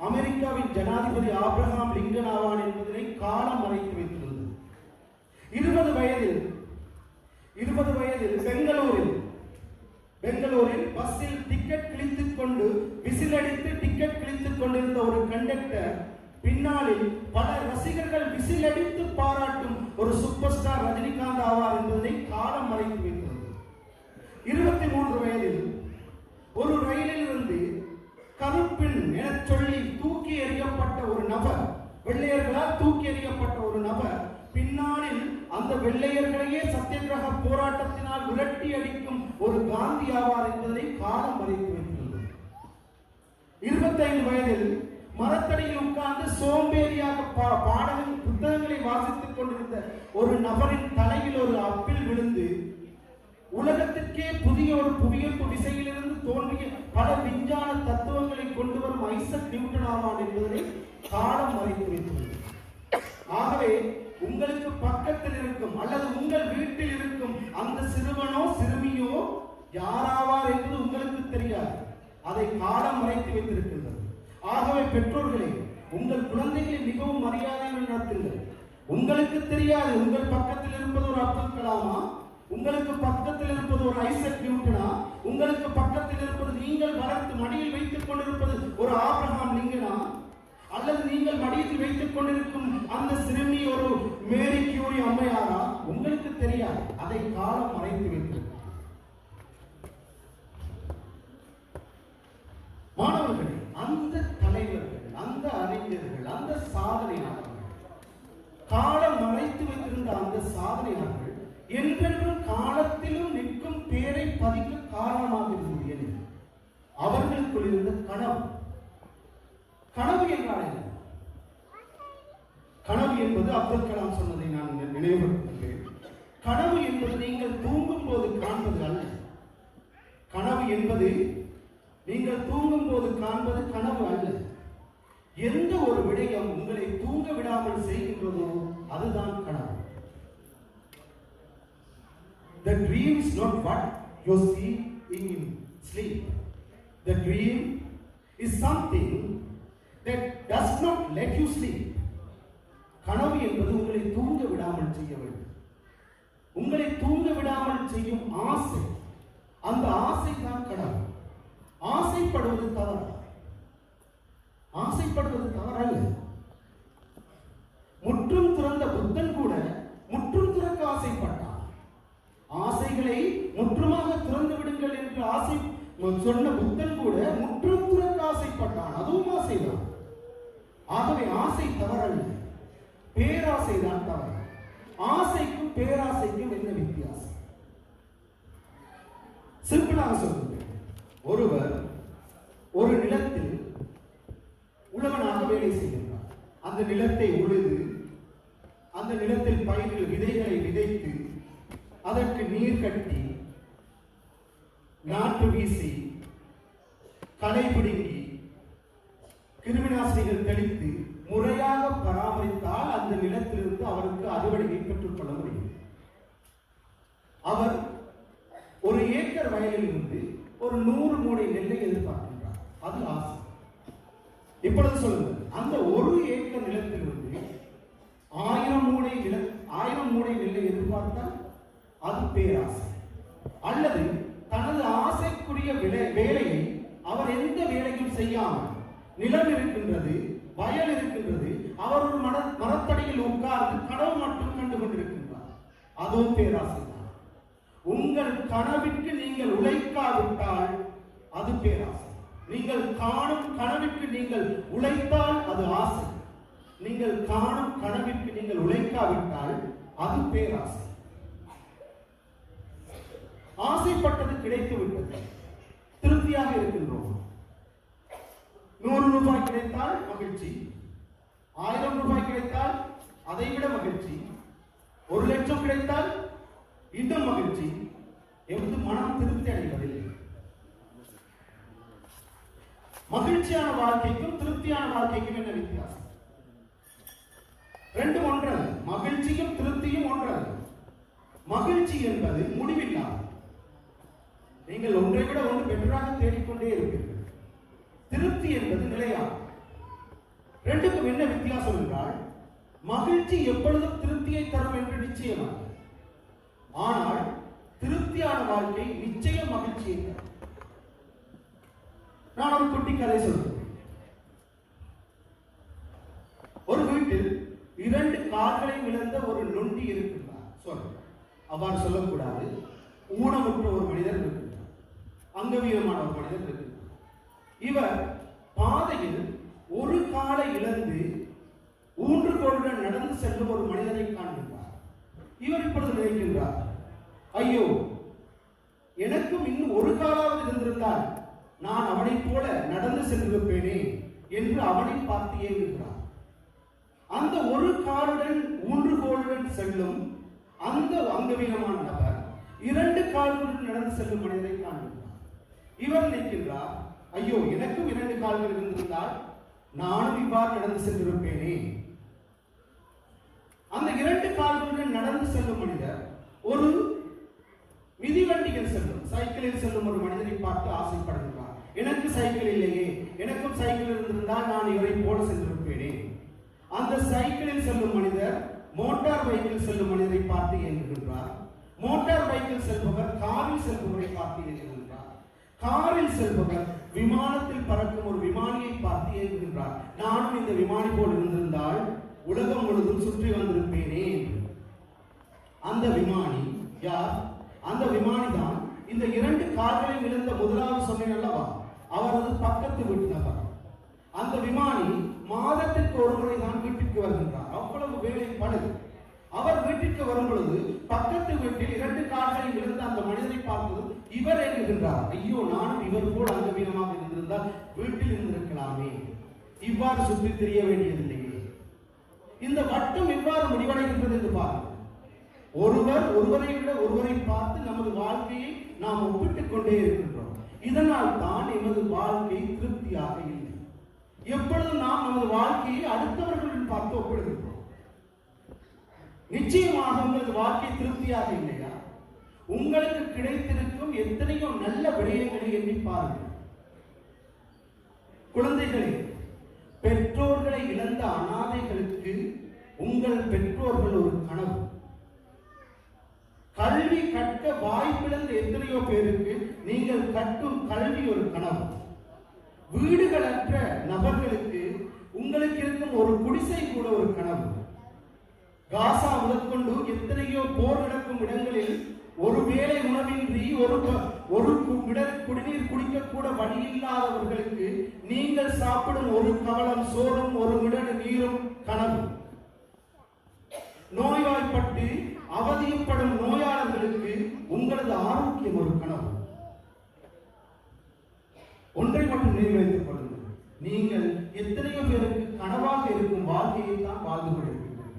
அமெரிக்காவின் ஜனாதிபதி ஆபிரகாம் லிங்கன் ஆவான் என்பதனை காலம் மறைத்து வைத்திருந்தது. 20 வயதில் பெங்களூரில் பஸ்ஸில் டிக்கெட் கிழித்துக் கொண்டு விசிலடித்து டிக்கெட் கிழித்துக் கொண்டிருந்த ஒரு கண்டக்டர் பின்னாளில் பல ரசிகர்கள் விசிலடித்து பாராட்டும் ஒரு சூப்பர் ஸ்டார் ரஜினிகாந்த் ஆவார் என்பதை காலம் மறைத்து வைத்திருந்தது. 23 வயதில் ஒரு ரயிலில் இருந்து கருப்பின் என சொல்லி தூக்கி எறியப்பட்ட ஒரு நபர், வெள்ளையர்களால் தூக்கி எறியப்பட்ட ஒரு நபர் பின்னாளில் அந்த வெள்ளையர்களையே சத்தியகிரக போராட்டத்தினால் விரட்டி அடிக்கும் ஒரு காந்தி ஆவார் என்பதை காலம் மறைத்து வைத்திருந்தது. 25 வயதில் மரத்தடியில் உட்கார்ந்து சோம்பேறியாக பாடலின் புத்தகங்களை வாசித்துக் கொண்டிருந்த ஒரு நபரின் தலையில் ஒரு அப்பில் விழுந்து உலகத்திற்கே புதிய ஒரு புவியீர்ப்பு விசையிலிருந்து தோன்றிய பல விஞ்ஞான தத்துவங்களை கொண்டு வரும் ஐசக் நியூட்டன் ஆவான் என்பதை காலம் மறைத்து வைத்துள்ளது. ஆகவே உங்களுக்கு பக்கத்தில் இருக்கும் அல்லது உங்கள் வீட்டில் இருக்கும் அந்த சிறுவனோ சிறுமியோ யாராவார் என்பது உங்களுக்கு தெரியாது. அதை காலம் மறைத்து வைத்திருக்கின்றது. ஆகவே பெற்றோர்களே, உங்கள் குழந்தைகளை மிகவும் மரியாதையுடன் நடத்துங்கள். உங்களுக்கு தெரியாது உங்கள் பக்கத்தில் இருப்பது ஒரு அப்துல் கலாமா, உங்களுக்கு பக்கத்தில் இருப்பது ஒரு ஐசக் நியூட்டனா, உங்களுக்கு பக்கத்தில் இருப்பது நீங்கள் வளர்த்து மடியில் வைத்துக் கொண்டிருப்பது ஒரு ஆபிரகாம் லிங்கனா, அல்லது நீங்கள் மடியில் வைத்துக் கொண்டிருக்கும் அந்த சிறுமி ஒரு மேரி கியூரி அம்மையாரா, உங்களுக்கு தெரியாது. அதை காலம் மறைத்து வைத்து மாணவர்களே, அந்த தலைவர்கள், அந்த அறிஞர்கள், அந்த சாதனையாளர்கள், காலம் மறைத்து வைத்திருந்த அந்த சாதனையாளர்கள் என்றென்றும் காலத்திலும் நிற்கும் பேரை பதிக்க காரணமாக இருந்தது. அவர்களுக்குள் இருந்த கனவு என்றால் என்ன? கனவு என்பது அப்துல் கலாம் சொன்னதை நான் நினைவுபடுத்துகிறேன். கனவு என்பது நீங்கள் தூங்கும் போது காண்பது அல்ல. கனவு என்பது நீங்கள் தூங்கும் போது காண்பது கனவு அல்ல. எந்த ஒரு விடயம் உங்களை தூங்க விடாமல் செய்கின்றதோ அதுதான் கனவு. The dream is not what you see in sleep. The dream is something that does not let you sleep. கனவு என்பது உங்களை தூங்க விடாமல் செய்ய வேண்டும். உங்களை தூங்க விடாமல் செய்யும் ஆசை, அந்த ஆசை தான் கனவு. ஆசைப்படுவது தவறு. ஆசைப்படுவது தவறல்ல. முற்றும் துறந்த புத்தன் கூட முற்றும் துறக்க ஆசைப்பட்டான். ஆசைகளை முற்றுமாக துறந்து விடுங்கள் என்று ஆசை சொன்ன புத்தன் கூட முற்றும் துறக்க ஆசைப்பட்டான். அதுவும் ஆசைதான். ஆகவே ஆசை தவறல்ல, பேராசை தான் தவறு. ஆசைக்கும் பேராசைக்கும் என்ன வித்தியாசம்? சிம்பிளாக சொல்லுங்கள். ஒருவர் ஒரு நிலத்தில் உழவனாக வேலை செய்கின்றார். அந்த நிலத்தை உழுது, அந்த நிலத்தில் பயிர்கள் விதைகளை விதைத்து, அதற்கு நீர் கட்டி, நாற்று வீசி, களை பிடுங்கி, கிருமிநாசினிகள் தெளித்து முறையாக பராமரித்தால் அந்த நிலத்திலிருந்து அவருக்கு அறுவடையை பெற்றுக்கொள்ள முடியும். அவர் ஒரு ஏக்கர் வயலில் இருந்து ஒரு 100 மூடை நெல்லை எதிர்பார்க்கின்றார். அது ஆசை. இப்பொழுது சொல்லுங்கள், அந்த ஒரு ஏக்கர் நிலத்திலிருந்து 1000 மூடை நெல்லை எதிர்பார்த்தால் அது பேராசை. அல்லது தனது ஆசைக்குரிய வேலையை அவர் எந்த வேலையும் செய்யாமல், நிலம் இருக்கின்றது, வயல் இருக்கின்றது, அவர் ஒரு மரத்தடியில் உட்கார்ந்து கனவு மட்டும் கண்டு கொண்டிருக்கின்றார், அதுவும் பேராசை தான். உங்கள் கனவிற்கு நீங்கள் உழைக்காவிட்டால் அது பேராசை. நீங்கள் காணும் கனவிற்கு நீங்கள் உழைத்தால் அது ஆசை. நீங்கள் காணும் கனவிற்கு நீங்கள் உழைக்காவிட்டால் அது பேராசை. ஆசைப்பட்டது கிடைத்து விட்டது, திருப்தியாக இருக்கின்றோம். 100 ரூபாய் கிடைத்தால் மகிழ்ச்சி, 1000 ரூபாய் கிடைத்தால் அதைவிட மகிழ்ச்சி, 1 லட்சம் கிடைத்தால் இன்னும் மகிழ்ச்சி. எமது மனம் திருப்தி அடைவதில்லை. மகிழ்ச்சியான வாழ்க்கைக்கும் திருப்தியான வாழ்க்கைக்கும் என்ன வித்தியாசம்? ரெண்டும் ஒன்றல்ல. மகிழ்ச்சியும் திருப்தியும் ஒன்றல்ல. மகிழ்ச்சி என்பது முடிவில்லாது. நீங்கள் ஒன்றை விட ஒன்று பெற்றதாக தேடிக்கொண்டே இருப்பீர்கள். திருப்தி என்பது நிலையாகும். ரெண்டுக்கும் என்ன வித்தியாசம் என்றால், மகிழ்ச்சி எப்பொழுதும் திருப்தியை தரும் என்று நிச்சயமாக, ஆனால் திருப்தியான வாழ்க்கை நிச்சயம் மகிழ்ச்சியை தரும். நான் ஒரு குட்டி கதை சொல்றேன். ஒரு வீட்டில் 2 கால்களை இழந்த ஒரு நொண்டி இருக்கிறார். அவ்வாறு சொல்லக்கூடாது. ஊனமுற்ற ஒரு மனிதர் இருக்கிறார், அங்கவீனமான ஒரு மனிதர் இருக்கிறார். இவர் பாதையில் ஒரு காலை இழந்து ஊன்றுகோலுடன் நடந்து செல்லும் ஒரு மனிதரை காண்கின்றார். இவர் இப்பொழுது நினைக்கின்றார், ஐயோ, எனக்கும் இன்னும் ஒரு காலாவது இருந்திருந்தால் நான் அவனைப் போல நடந்து சென்றிருப்பேனே என்று அவனை பார்த்து ஏங்குகிறார். அந்த ஒரு காலுடன் ஊன்றுகோலுடன் செல்லும் அந்த அங்கவீனமான நபர் 2 கால்களுடன் நடந்து செல்லும் மனிதரை காண்கிறார். இவர் நினைக்கின்றார், ஐயோ, எனக்கும் 2 கால்கள் இருந்திருந்தால் நானும் இவ்வாறு நடந்து சென்றிருப்பேனே. அந்த 2 கால்களுடன் நடந்து செல்லும் மனிதர் ஒரு மிதிவண்டியில் செல்லும், சைக்கிளில் செல்லும் ஒரு மனிதரை பார்த்து ஆசைப்படுகிறார். எனக்கு சைக்கிள் இல்லையே, எனக்கும் சைக்கிள் இருந்திருந்தால் நான் இவரை போல சென்றிருப்பேனே. அந்த சைக்கிளில் செல்லும் மனிதர் மோட்டார் பைக்கில் செல்லும் மனிதரை பார்த்து ஏங்குகின்றார். மோட்டார் பைக்கில் செல்பவர் காரில் செல்பவரை பார்த்து ஏங்குகின்றார். காரில் செல்பவர் விமானத்தில் பறக்கும் ஒரு விமானியை பார்த்து ஏங்குகின்றார். நானும் இந்த விமானி போல் இருந்திருந்தால் உலகம் முழுவதும் சுற்றி வந்திருப்பேனே. அந்த விமானி யார்? அந்த விமானி தான் இந்த 2 கால்களை இழந்த முதலாவது சொன்னேன் அல்லவா, அவரது பக்கத்து வீட்டு நபர். அந்த விமானி மாதத்திற்கு ஒரு முறை தான் வீட்டிற்கு வருகின்றார். அவ்வளவு வேலை படுது. அவர் வீட்டிற்கு வரும் பொழுது பக்கத்து வீட்டில் 2 கால்களை இழந்த அந்த மனிதரை பார்த்ததும் இவர் ஏங்குகின்றார், ஐயோ, நானும் இவர் போல் அங்கவீனமாக இருந்திருந்தால் வீட்டில் இருந்திருக்கலாமே, இவ்வாறு சுற்றி தெரிய வேண்டியதில்லையே. இந்த வட்டம் எவ்வாறு முடிவடைகின்றது என்று பாருங்கள். ஒருவரை விட ஒருவரை பார்த்து நமது வாழ்க்கையை நாம் ஒப்பிட்டுக் கொண்டே இருக்கின்றோம். இதனால் தான் எமது வாழ்க்கை திருப்தியாக இல்லை. எப்பொழுதும் நாம் நமது வாழ்க்கையை அடுத்தவர்களுடன் பார்த்து ஒப்பிடுகின்றோம். நிச்சயமாக உங்களது வாழ்க்கை திருப்தியாக இல்லையா? உங்களுக்கு கிடைத்திருக்கும் எத்தனையோ நல்ல விடயங்களை எண்ணி பாருங்கள். குழந்தைகளே, பெற்றோர்களை இழந்த அனாதைகளுக்கு உங்கள் பெற்றோர்கள் ஒரு கனவு. கல்வி கற்க வாய்ப்பிழந்த எத்தனையோ பேருக்கு நீங்கள் கட்டும் கல்வி ஒரு கனவு. வீடுகளற்ற நபர்களுக்கு உங்களுக்கு இருக்கும் ஒரு குடிசை கூட ஒரு கனவு. காசா முதற்கொண்டு எத்தனையோ போர் நடக்கும் இடங்களில் ஒரு வேளை உணவின்றி ஒரு குடிநீர் குடிக்க கூட வழி இல்லாதவர்களுக்கு நீங்கள் சாப்பிடும் ஒரு கவளம் சோறும் ஒரு மிடடு நீரும் கனவு. நோய்வாய்ப்பட்டு அவதியப்படும் நோயாளர்களுக்கு உங்களது ஆரோக்கியம் ஒரு கனவு. ஒன்றை மட்டும் நினைவு வைத்துக் கொள்ளுங்கள், நீங்கள் எத்தனையோ பேருக்கு கனவாக இருக்கும் வாழ்க்கையை தான் வாழ்ந்து கொண்டிருக்கிறீர்கள்.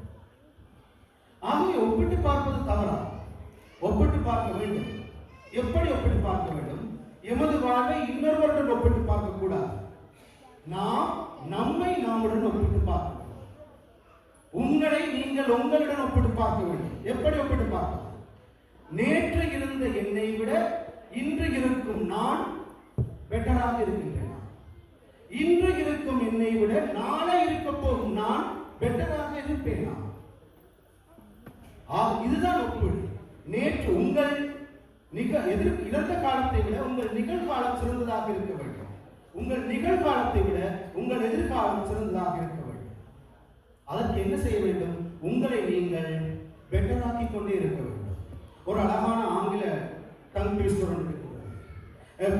ஆகவே ஒப்பிட்டு பார்ப்பது தவறா? ஒப்பிட்டு பார்க்க வேண்டும். எப்படி ஒப்பிட்டு பார்க்க வேண்டும்? எமது வாழ்வை இன்னொருவருடன் ஒப்பிட்டு பார்க்க கூடாது. நாம் நம்மை நாமுடன் ஒப்பிட்டு பார்க்க வேண்டும். உங்களை நீங்கள் உங்களுடன் ஒப்பிட்டு பார்க்க வேண்டும். எப்படி ஒப்பிட்டு பார்க்க? நேற்று இருந்த என்னை விட இன்று இருக்கும் நான் பெட்டராக இருக்கின்றேன். இன்று இருக்கும் என்னை விட நாளை இருக்க போகும் நான் பெட்டராக இருப்பேன். இதுதான் ஒப்பீடு. நேற்று உங்கள் இறந்த காலத்தை விட உங்கள் நிகழ்காலம் சிறந்ததாக இருக்க வேண்டும். உங்கள் நிகழ்காலத்தை விட உங்கள் எதிர்காலம் சிறந்ததாக இருக்க வேண்டும். அதற்கு என்ன செய்ய வேண்டும்? உங்களை நீங்கள் பெட்டராக்கி கொண்டே இருக்க வேண்டும். ஒரு அழகான ஆங்கில டங் ட்விஸ்டர் ஒன்று இருக்கிறது.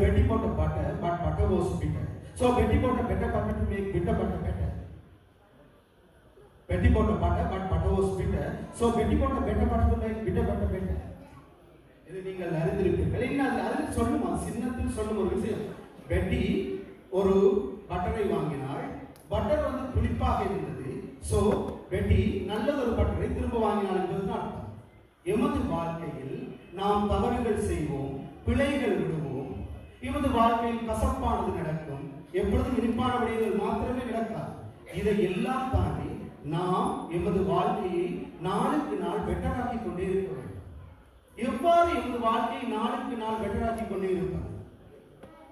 Betty bought a butter, but butter was bitter. So Betty bought a better butter to make bitter butter better. Betty bought a butter, but butter was bitter. So Betty bought a better butter to make bitter butter better. இது நீங்கள் அறிந்திருப்பீர்கள். என்ன அது சொல்லுமா? சின்னத்தில் சொல்லும் ஒரு விஷயம். பெட்டி ஒரு பட்டரை வாங்கினாள். பட்டர் வந்து புளிப்பாக இருந்தது. சோ பெட்டி நல்லதொரு பட்டரை திரும்ப வாங்கினாள் என்பதுதான் அர்த்தம். எமது வாழ்க்கையில் நாம் தவறுகள் செய்வோம், பிழைகள் விடுவோம். எமது வாழ்க்கையில் கசப்பானது நடக்கும். எப்பொழுதும் இனிப்பான விடயங்கள் மாத்திரமே நடக்காது. இதை எல்லாம் தாண்டி நாம் எமது வாழ்க்கையை நாளுக்கு நாள் பெட்டராக்கி கொண்டே இருக்க வேண்டும். எவ்வாறு எமது வாழ்க்கையை நாளுக்கு நாள் பெட்டராக்கி கொண்டே இருப்பது?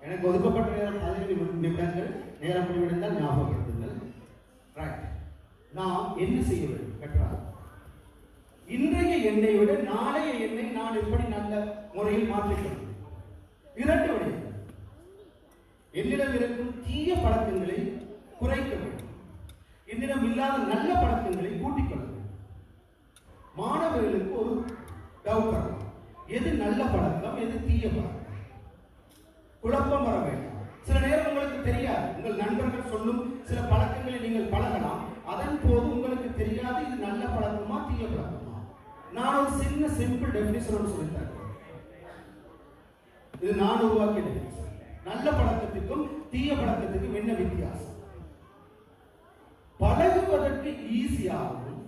எனக்கு ஒதுக்கப்பட்ட நேரம் 15 நிமிடங்கள் நேரம் முடிவடைந்தால் ஞாபகப்படுத்துங்கள். ரைட், நாம் என்ன செய்ய வேண்டும்? பெட்டராக இன்றைய எண்ணெயை விட நாளைய எண்ணெய் நான் எப்படி நல்ல முறையில் மாற்றிக்கொள்வேன்? 2 விடயங்கள். என்னிடம் இருக்கும் தீய பழக்கங்களை குறைக்க வேண்டும். என்னிடம் இல்லாத நல்ல பழக்கங்களை கூட்டிக் கொள்ள வேண்டும். மாணவர்களுக்கு ஒரு டவுட் வரலாம். எது நல்ல பழக்கம், எது தீய பழக்கம்? குழப்பம் வர வேண்டாம். சில நேரம் உங்களுக்கு தெரியாது. உங்கள் நண்பர்கள் சொல்லும் சில பழக்கங்களை நீங்கள் பழகலாம். அதன் போது உங்களுக்கு தெரியாது இது நல்ல பழக்கமா தீய பழக்கமா. நான் ஒரு சின்ன சிம்பிள் டெபினிஷன் சொல்லித்தரேன். இது நான் உருவாக்கிய டெபினிஷன். நல்ல பழக்கத்துக்கும் தீய பழக்கத்துக்கும் என்ன வித்தியாசம்? பழகுவதற்கு ஈஸியாகவும்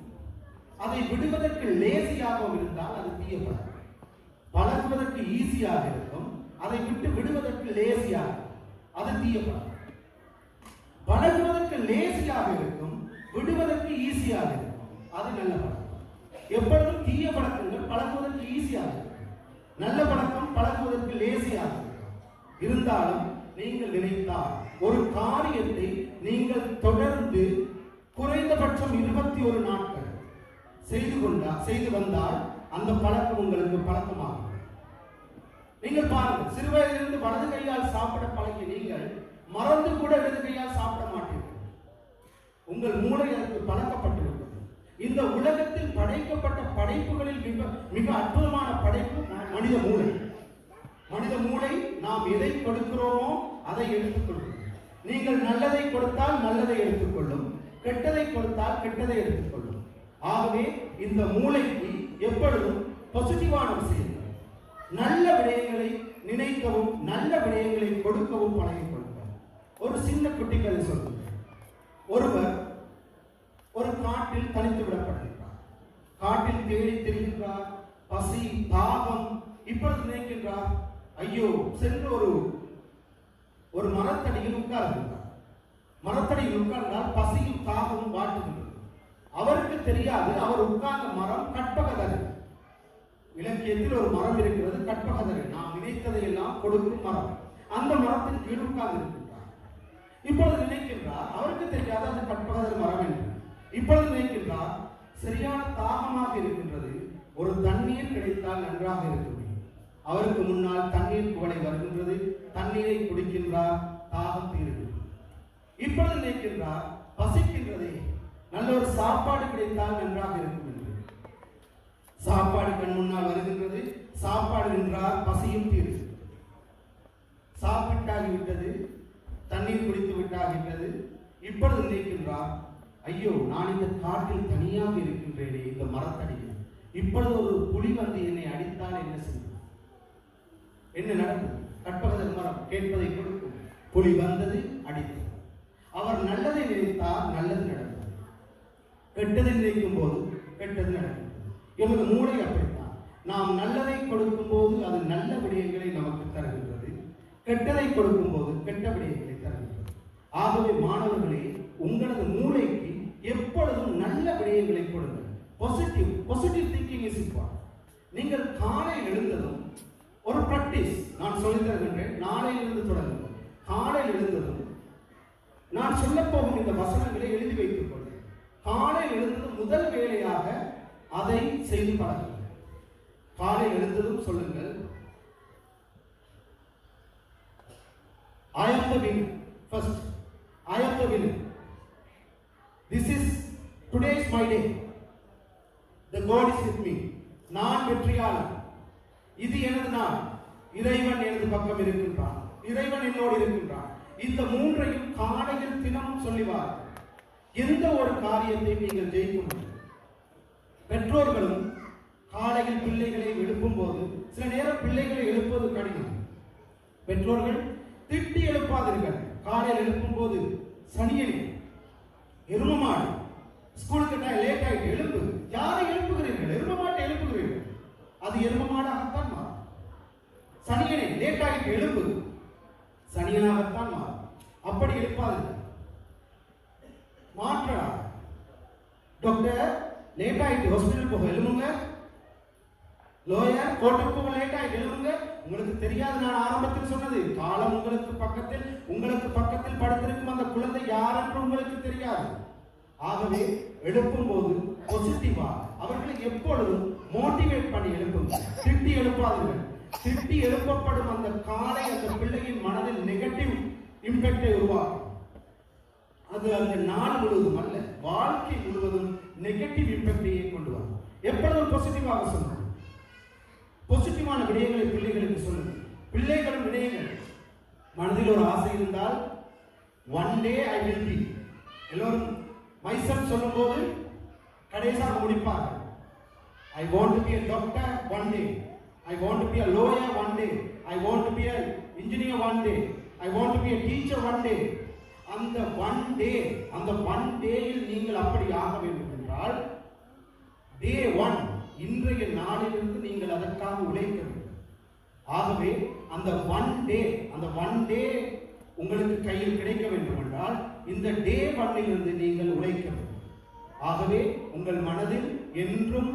அதை விடுவதற்கு லேசியாகவும் இருந்தால் அது தீய பழக்கம். பழகுவதற்கு ஈஸியாக இருக்கும், அதை விட்டு விடுவதற்கு லேசியாக, அது தீய பழக்கம். பழகுவதற்கு லேசியாக இருக்கும், விடுவதற்கு ஈஸியாக இருக்கும், அது நல்ல பழக்கம். எப்பொழுதும் தீய பழக்கங்கள் பழகுவதற்கு ஈஸியாக இருக்கும், நல்ல பழக்கம் பழகுவதற்கு லேசியாக இருக்கும். இருந்தாலும் நீங்கள் நினைத்தால் ஒரு காரியத்தை நீங்கள் தொடர்ந்து குறைந்தபட்சம் 21 நாட்கள் செய்து வந்தால் அந்த பழக்கம் உங்களுக்கு பழக்கமாகும். நீங்கள் பாருங்கள், சிறு வயதிலிருந்து வலது கையால் சாப்பிட பழகிய நீங்கள் மறந்து கூட இடது கையால் சாப்பிட மாட்டீர்கள். உங்கள் மூளை அதற்கு பழக்கப்பட்டிருக்கிறது. இந்த உலகத்தில் படைக்கப்பட்ட படைப்புகளில் மிக அற்புதமான படைப்பு மனித மூளை. மனித மூளை நாம் எதை கொடுக்கிறோமோ அதை எடுத்துக்கொள்ளும். நீங்கள் நல்லதை கொடுத்தால் நல்லதை எடுத்துக்கொள்ளும், கெட்டதை கொடுத்தால் கெட்டதை எடுத்துக்கொள்ளும். ஆகவே இந்த மூளைக்கு எப்பொழுதும் பாசிட்டிவான விஷயங்கள், நல்ல விடயங்களை நினைக்கவும் நல்ல விடயங்களை கொடுக்கவும் பழகிக் கொள்ளுங்கள். ஒரு சின்ன குட்டி கதை சொல்லுங்கள். ஒருவர் ஒரு காட்டில் தனித்து விடப்படுகின்றார். காட்டில் தேடி திரிகின்றார். பசி, தாகம். இப்பொழுது நினைக்கின்றார், ஐயோ, சென்று ஒரு மரத்தடியில் உட்கார்கின்றார். மரத்தடியில் உட்கார்ந்தால் பசியும் தாகமும் வாட்டுகின்றது. அவருக்கு தெரியாது அவர் உட்கார்ந்த மரம் கற்பகதரு. இலக்கியத்தில் ஒரு மரம் இருக்கிறது, கற்பகதரு. நாம் நினைத்ததை எல்லாம் கொடுக்கும் மரம். அந்த மரத்தின் கீழ் உட்கார்ந்து இருக்கின்றார். இப்பொழுது நினைக்கின்றார், அவருக்கு தெரியாது அது கற்பகதரு மரம் என்று. இப்பொழுது நினைக்கின்றார், சரியான தாகமாக இருக்கின்றது, ஒரு தண்ணீர் கிடைத்தால் நன்றாக இருக்கும். அவருக்கு முன்னால் தண்ணீர் குவளை வருகின்றது. தண்ணீரை குடிக்கின்றார், தாகம் தீருகிறது. இப்பொழுது நினைக்கின்றார், பசிக்கின்றதே, நல்ல ஒரு சாப்பாடு கிடைத்தால் நன்றாக இருக்கும் என்று. சாப்பாடு கண் முன்னால் வருகின்றது. சாப்பாடு நின்றார், பசியும் தீருகிறது. சாப்பிட்டாகிவிட்டது, தண்ணீர் குடித்து விட்டாகிவிட்டது. இப்பொழுது நினைக்கின்றார், ஐயோ, நான் இந்த காட்டில் தனியாக இருக்கின்றேனே, இந்த மரத்தடியில். இப்பொழுது ஒரு புலி வந்து என்னை அடித்தால் என்ன செய்யும்? என்ன நடக்கும்? கற்பகதரு மரம் கேட்பதை கொடுக்கும். புலி வந்தது, அடித்தது. அவர் நல்லதை நினைத்தால் நல்லது நடக்கும், கெட்டதை நினைக்கும் போது கெட்டது நடக்கும். எமது மூளை அப்படித்தான். நாம் நல்லதை கொடுக்கும் போது அது நல்ல விடயங்களை நமக்கு தருகின்றது, கெட்டதை கொடுக்கும் போது கெட்ட விடயங்களை தருகின்றது. ஆகவே மாணவர்களே, உங்களது மூளைக்கு எப்பொழுதும் நல்ல விடயங்களை கொடுங்கள். Positive thinking is important. நீங்கள் காலையில் எழுந்ததும் ஒரு பிராக்டிஸ் நான் சொல்லித் தருகின்றேன். நாளையிலிருந்து தொடங்குங்கள். காலையில் எழுந்ததும் நான் சொல்ல போகும் இந்த வசனங்களை எழுதி வைத்துக் கொள்ளுங்கள். காலையில் எழுந்ததும் முதல் வேலையாக அதை செய்து பழகுங்கள். காலையில் எழுந்ததும் சொல்லுங்கள், I am the winner. First, I am the winner. Today is my day. The God is with me. நான் வெற்றியாளன். இது எனது நாள். இறைவன் எனது பக்கம் இருக்கின்றான். இறைவன் என்னோடு இருக்கின்றான். இந்த மூன்றையும் காலையில் தினமும் சொல்லிவார். எந்த ஒரு காரியத்தை நீங்கள் ஜெயிக்க முடியும். பெற்றோர்களும் காலையில் பிள்ளைகளை எழுப்பும் போது சில நேரம் பிள்ளைகளை எழுப்புவது கடினம். பெற்றோர்கள் திட்டி எழுப்பாதீர்கள். காலையில் எழுப்பும் போது சனியனே, எருமமாடு, ஸ்கூலுக்கு லேட் ஆகிட்டு எழுப்பு. யாரை எழுப்புகிறீர்கள்? எருமமாட்டை எழுப்புகிறீர்கள். அது எருமமாடாகத்தான் மாறும். சனியனே, லேட் ஆகிட்டு எழுப்பு, சனியனாகத்தான் மாறும். அப்படி எழுப்பாதீர்கள். மாற்றா, டாக்டர் லேட் ஆகிட்டு ஹாஸ்பிட்டல் போக எழுப்புங்க. லோயர் கோர்ட்டுக்கு போக லேட் ஆகிட்டு எழுப்புங்க. உங்களுக்கு தெரியாது, நான் ஆரம்பத்தில் சொன்னது, காலம் உங்களுக்கு பக்கத்தில் படுத்திருக்கும் அந்த குழந்தை யார் என்று உங்களுக்கு தெரியாது. ஆகவே எழுப்பும் போது பாசிட்டிவா அவர்களை எப்பொழுதும் மோட்டிவேட் பண்ணி எழுப்புங்க. திட்டி எழுப்பாதீர்கள். திட்டி எழுப்பப்படும் அந்த காலை அந்த பிள்ளையின் மனதில் நெகட்டிவ் இம்பாக்டை உருவாக்கும். அது அந்த நாள் முழுவதும் அல்ல, வாழ்க்கை முழுவதும் நெகட்டிவ் இம்பாக்டையே கொண்டு வரும். எப்பொழுதும் பாசிட்டிவாக சொல்லணும். பாசிட்டிவான விடயங்களை பிள்ளைகளுக்கு சொல்லுங்க. பிள்ளைகளும் விடயங்கள் மனதில் ஒரு ஆசை இருந்தால் one day I will be, எல்லோரும் மைசெல்ஃப் சொல்லும் போது கடைசியாக முடிப்பார்கள். I want to be a doctor one day, I want to be a lawyer one day, I want to be a engineer one day, I want to be a teacher one day. அந்த one டேயில் நீங்கள் அப்படி ஆக வேண்டும் என்றால் day 1 இன்றைய நாளிலிருந்து நீங்கள் அதற்காக உழைக்க வேண்டும். ஆகவே அந்த one day உங்களுக்கு கையில் கிடைக்க வேண்டும் என்றால் இந்த day 1 நீங்கள் உழைக்க வேண்டும். ஆகவே உங்கள் மனதில் என்றும்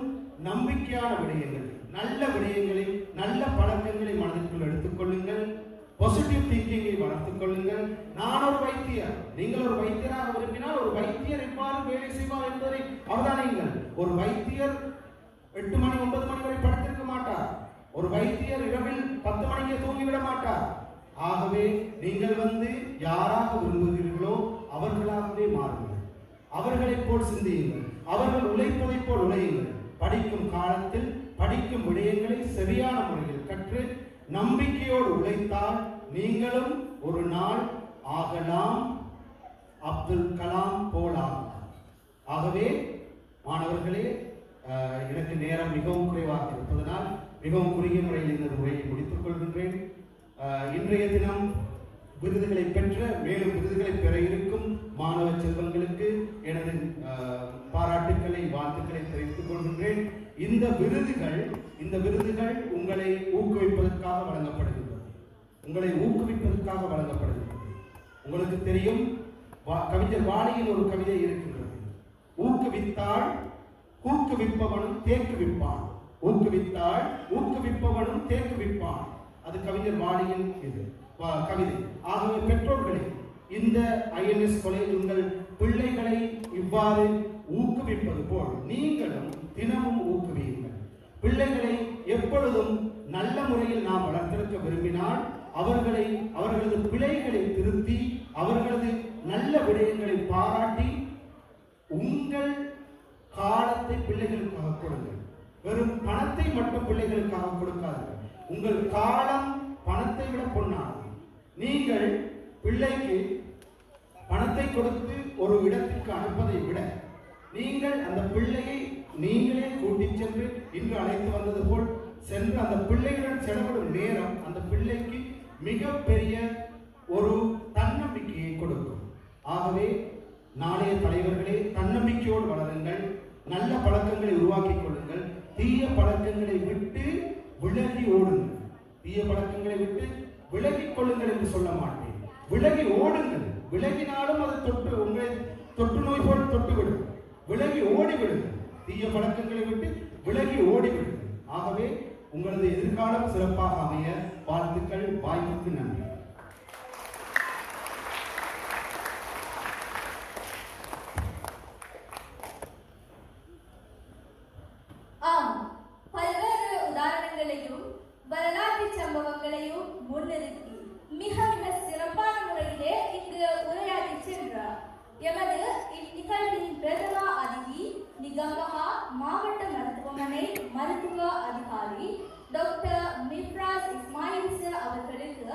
நம்பிக்கையான விடயங்கள், நல்ல விடயங்களை, நல்ல பழக்கங்களை மனதிற்குள் எடுத்துக்கொள்ளுங்கள். பாசிட்டிவ் திங்கிங்கை வளர்த்துக் கொள்ளுங்கள். நான் ஒரு வைத்தியர், நீங்கள் ஒரு வைத்தியராக விரும்பினால் ஒரு வைத்தியர் எவ்வாறு வேலை செய்வார் என்பதை அவதானியுங்கள். ஒரு வைத்தியர் 8 மணி 9 மணி வரை படுத்திருக்க மாட்டார். ஒரு வைத்தியர் இரவில் 10 மணிக்கு தூங்கிவிட மாட்டார். ஆகவே நீங்கள் யாராக விரும்புகிறீர்களோ அவர்களாகவே மாறுங்கள். அவர்களைப் போல் சிந்தியுங்கள். அவர்கள் உழைப்பதைப் போல் உழையுங்கள். படிக்கும் காலத்தில் படிக்கும் விடயங்களை சரியான முறையில் கற்று நம்பிக்கையோடு உழைத்தால் நீங்களும் ஒரு நாள் ஆகலாம், அப்துல் கலாம் போலாம். ஆகவே மாணவர்களே, எனக்கு நேரம் மிகவும் குறைவாக இருப்பதனால் மிகவும் குறுகிய முறையில் இந்த உரையை முடித்துக் கொள்கின்றேன். இன்றைய தினம் விருதுகளை பெற்ற, மேலும் விருதுகளை பெற இருக்கும் மாணவ செல்வங்களுக்கு எனது பாராட்டுக்களை, வாழ்த்துக்களை தெரிவித்துக் கொள்கின்றேன். இந்த விருதுகள் உங்களை ஊக்குவிப்பதற்காக வழங்கப்படுகின்றது. உங்களுக்கு தெரியும், கவிஞர் வாலியின் ஒரு கவிதை இருக்கின்றது. ஊக்குவித்தால் ஊக்குவிப்பவனும் தேக்குவிப்பான், ஊக்குவித்தால் ஊக்குவிப்பவனும் தேக்குவிப்பான். அது கவிஞர் வாலியின் கவிதை. ஆகவே பெற்றோர்களே, இந்த INS காலேஜ் உங்கள் பிள்ளைகளை இவ்வாறு ஊக்குவிப்பது போல் நீங்களும் தினமும் ஊக்குவியுங்கள். பிள்ளைகளை எப்பொழுதும் நல்ல முறையில் நாம் வளர்த்திருக்க விரும்பினால் அவர்களது பிழைகளை திருத்தி, அவர்களது நல்ல விடயங்களை பாராட்டி, உங்கள் காலத்தை பிள்ளைகளுக்காக கொடுங்கள். வெறும் பணத்தை மட்டும் பிள்ளைகளுக்காக கொடுக்காதீர்கள். உங்கள் காலம் பணத்தை விட பொன்னானது. நீங்கள் பிள்ளைக்கு பணத்தை கொடுத்து ஒரு இடத்திற்கு அனுப்பதை விட நீங்கள் அந்த பிள்ளையை நீங்களே கூட்டிச் சென்று இன்று அழைத்து வந்தது போல் சென்று அந்த பிள்ளைகளுடன் செலவிடும் நேரம் அந்த பிள்ளைக்கு மிகப்பெரிய ஒரு தன்னம்பிக்கையை கொடுக்கும். ஆகவே நாளைய தலைவர்களே, தன்னம்பிக்கையோடு வளருங்கள். நல்ல பழக்கங்களை உருவாக்கிக் கொள்ளுங்கள். தீய பழக்கங்களை விட்டு விலகி ஓடுங்கள். தீய பழக்கங்களை விட்டு விலகிக் கொள்ளுங்கள் என்று சொல்ல மாட்டேன். விலகி ஓடுங்கள். விலகினாலும் அது உங்களை தொற்று நோய் போல் தொட்டுவிடும். விலகி ஓடிவிடுங்கள். தீய பழக்கங்களை விட்டு விலகி ஓடிவிடுங்கள். ஆகவே உங்களது எதிர்காலம் சிறப்பாக அமைய வாழ்த்துக்கள். வாய்ப்புக்கு நன்றி. ஆம், பல்வேறு உதாரணங்களை வரலாற்று சம்பவங்களையும் முன்னிறுத்தி மிக மிக சிறப்பான முறையிலே இங்கு உரையாற்றி சென்றார். எமது இந்நிகழ்வின் பிரதம அதிதி நிகம்பகா மாவட்ட மருத்துவமனை மருத்துவ அதிகாரி டாக்டர் மிஃப்ராஸ் இஸ்மாயில் அவர்களுக்கு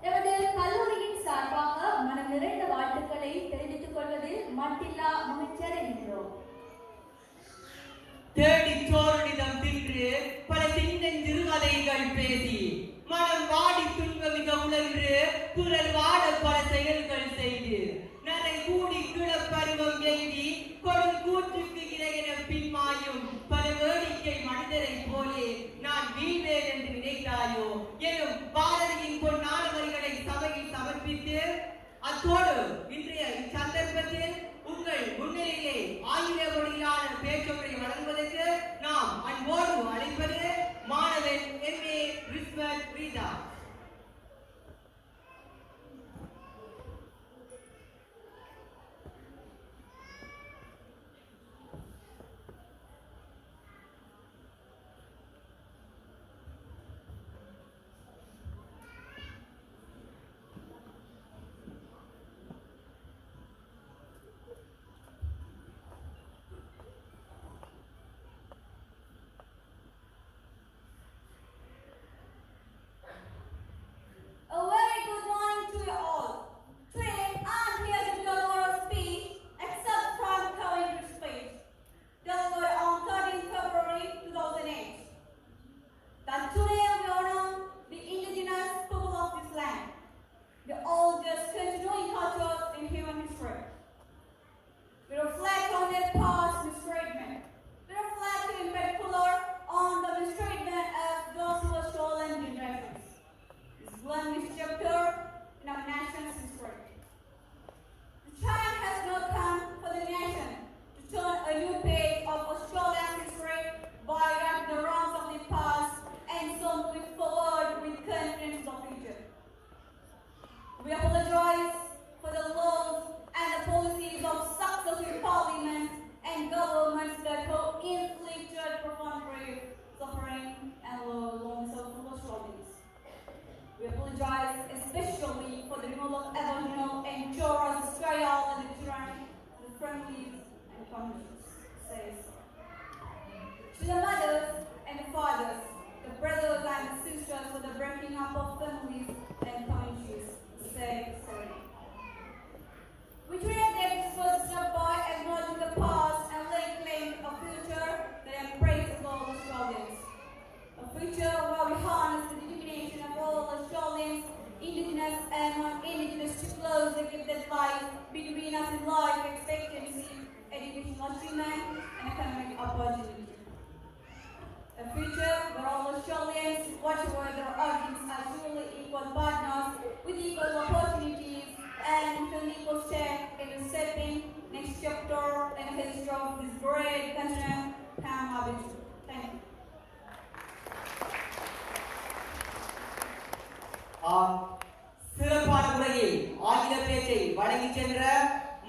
எமது கல்லூரியின் சார்பாக மனம் நிறைந்த வாழ்த்துக்களை தெரிவித்துக் கொள்வதில் மட்டில்லா மகிழ்ச்சி அடைகின்றோம். தேடி சோறுனிடம் தின்று பல சின்னஞ்சிறுகதைகள் பேசி மனம் வாடி துன்ப மிக உணர்ந்து குரல் வாட பல செயல்கள் செய்து நரை கூடி கிளப்பருவம் எய்தி கொடும் கூற்றுக்கு இறையென பின்மாயும் பல வேடிக்கை மனிதரை போலே நான் வீழ்வேன் என்று நினைத்தாயோ எனும் பாரதியின் பொன்னான வரிகளை சபையில் சமர்ப்பித்து அத்தோடு இன்றைய இச்சந்தர்ப்பத்தில் உங்கள் முன்னிலையிலே ஆங்கில மொழியிலான பேச்சொன்றை வழங்குவதற்கு நாம் அன்போடு அழைப்பது மாணவன் M.A. ரிஸ்வத் Rita. A very good morning to you all. Today I am here to deliver a speech, except from Cambridge speech, delivered on 13 February 2008. That today we honor the indigenous people of this land, the oldest continuing cultures in human history. We reflect on their past mistreatment. We reflect in particular on the mistreatment of those who were stolen generations. This chapter in our nation's history. The time has now come for the nation to turn a new page of Australia's history by right the wrongs of the past and so moving forward with confidence of the future. We apologize for the laws and the policies of successive parliaments and governments that have inflicted profound grief, suffering, and loss of Australians. We apologize especially for the removal of Aboriginal and Torres Strait Islander children, the families and communities. Says to the mothers and the fathers, the brothers and the sisters for the breaking up of families and communities. Say sorry. We treat that this was a step by acknowledging the past and laying claim a future that embraces all Australians. A future where we harness the determination of all Australians, indigenous and non-indigenous, to close the gifted life between us in life expectancy, educational achievement, and economic opportunity. A future where all Australians, whatever their origins, are truly equal partners with equal opportunities and an equal stake in the shaping next chapter in the history of this great continent, Cambodia. Thank you. சிறப்பான முறையில் ஆங்கில பேச்சை வழங்கி சென்ற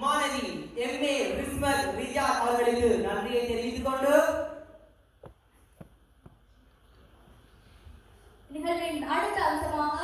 மாணவி M.A. ரிஸ்வத் ரீதா அவர்களுக்கு நன்றியை தெரிவித்துக் கொண்டு நிகழ்வின் அடுத்த அம்சமாக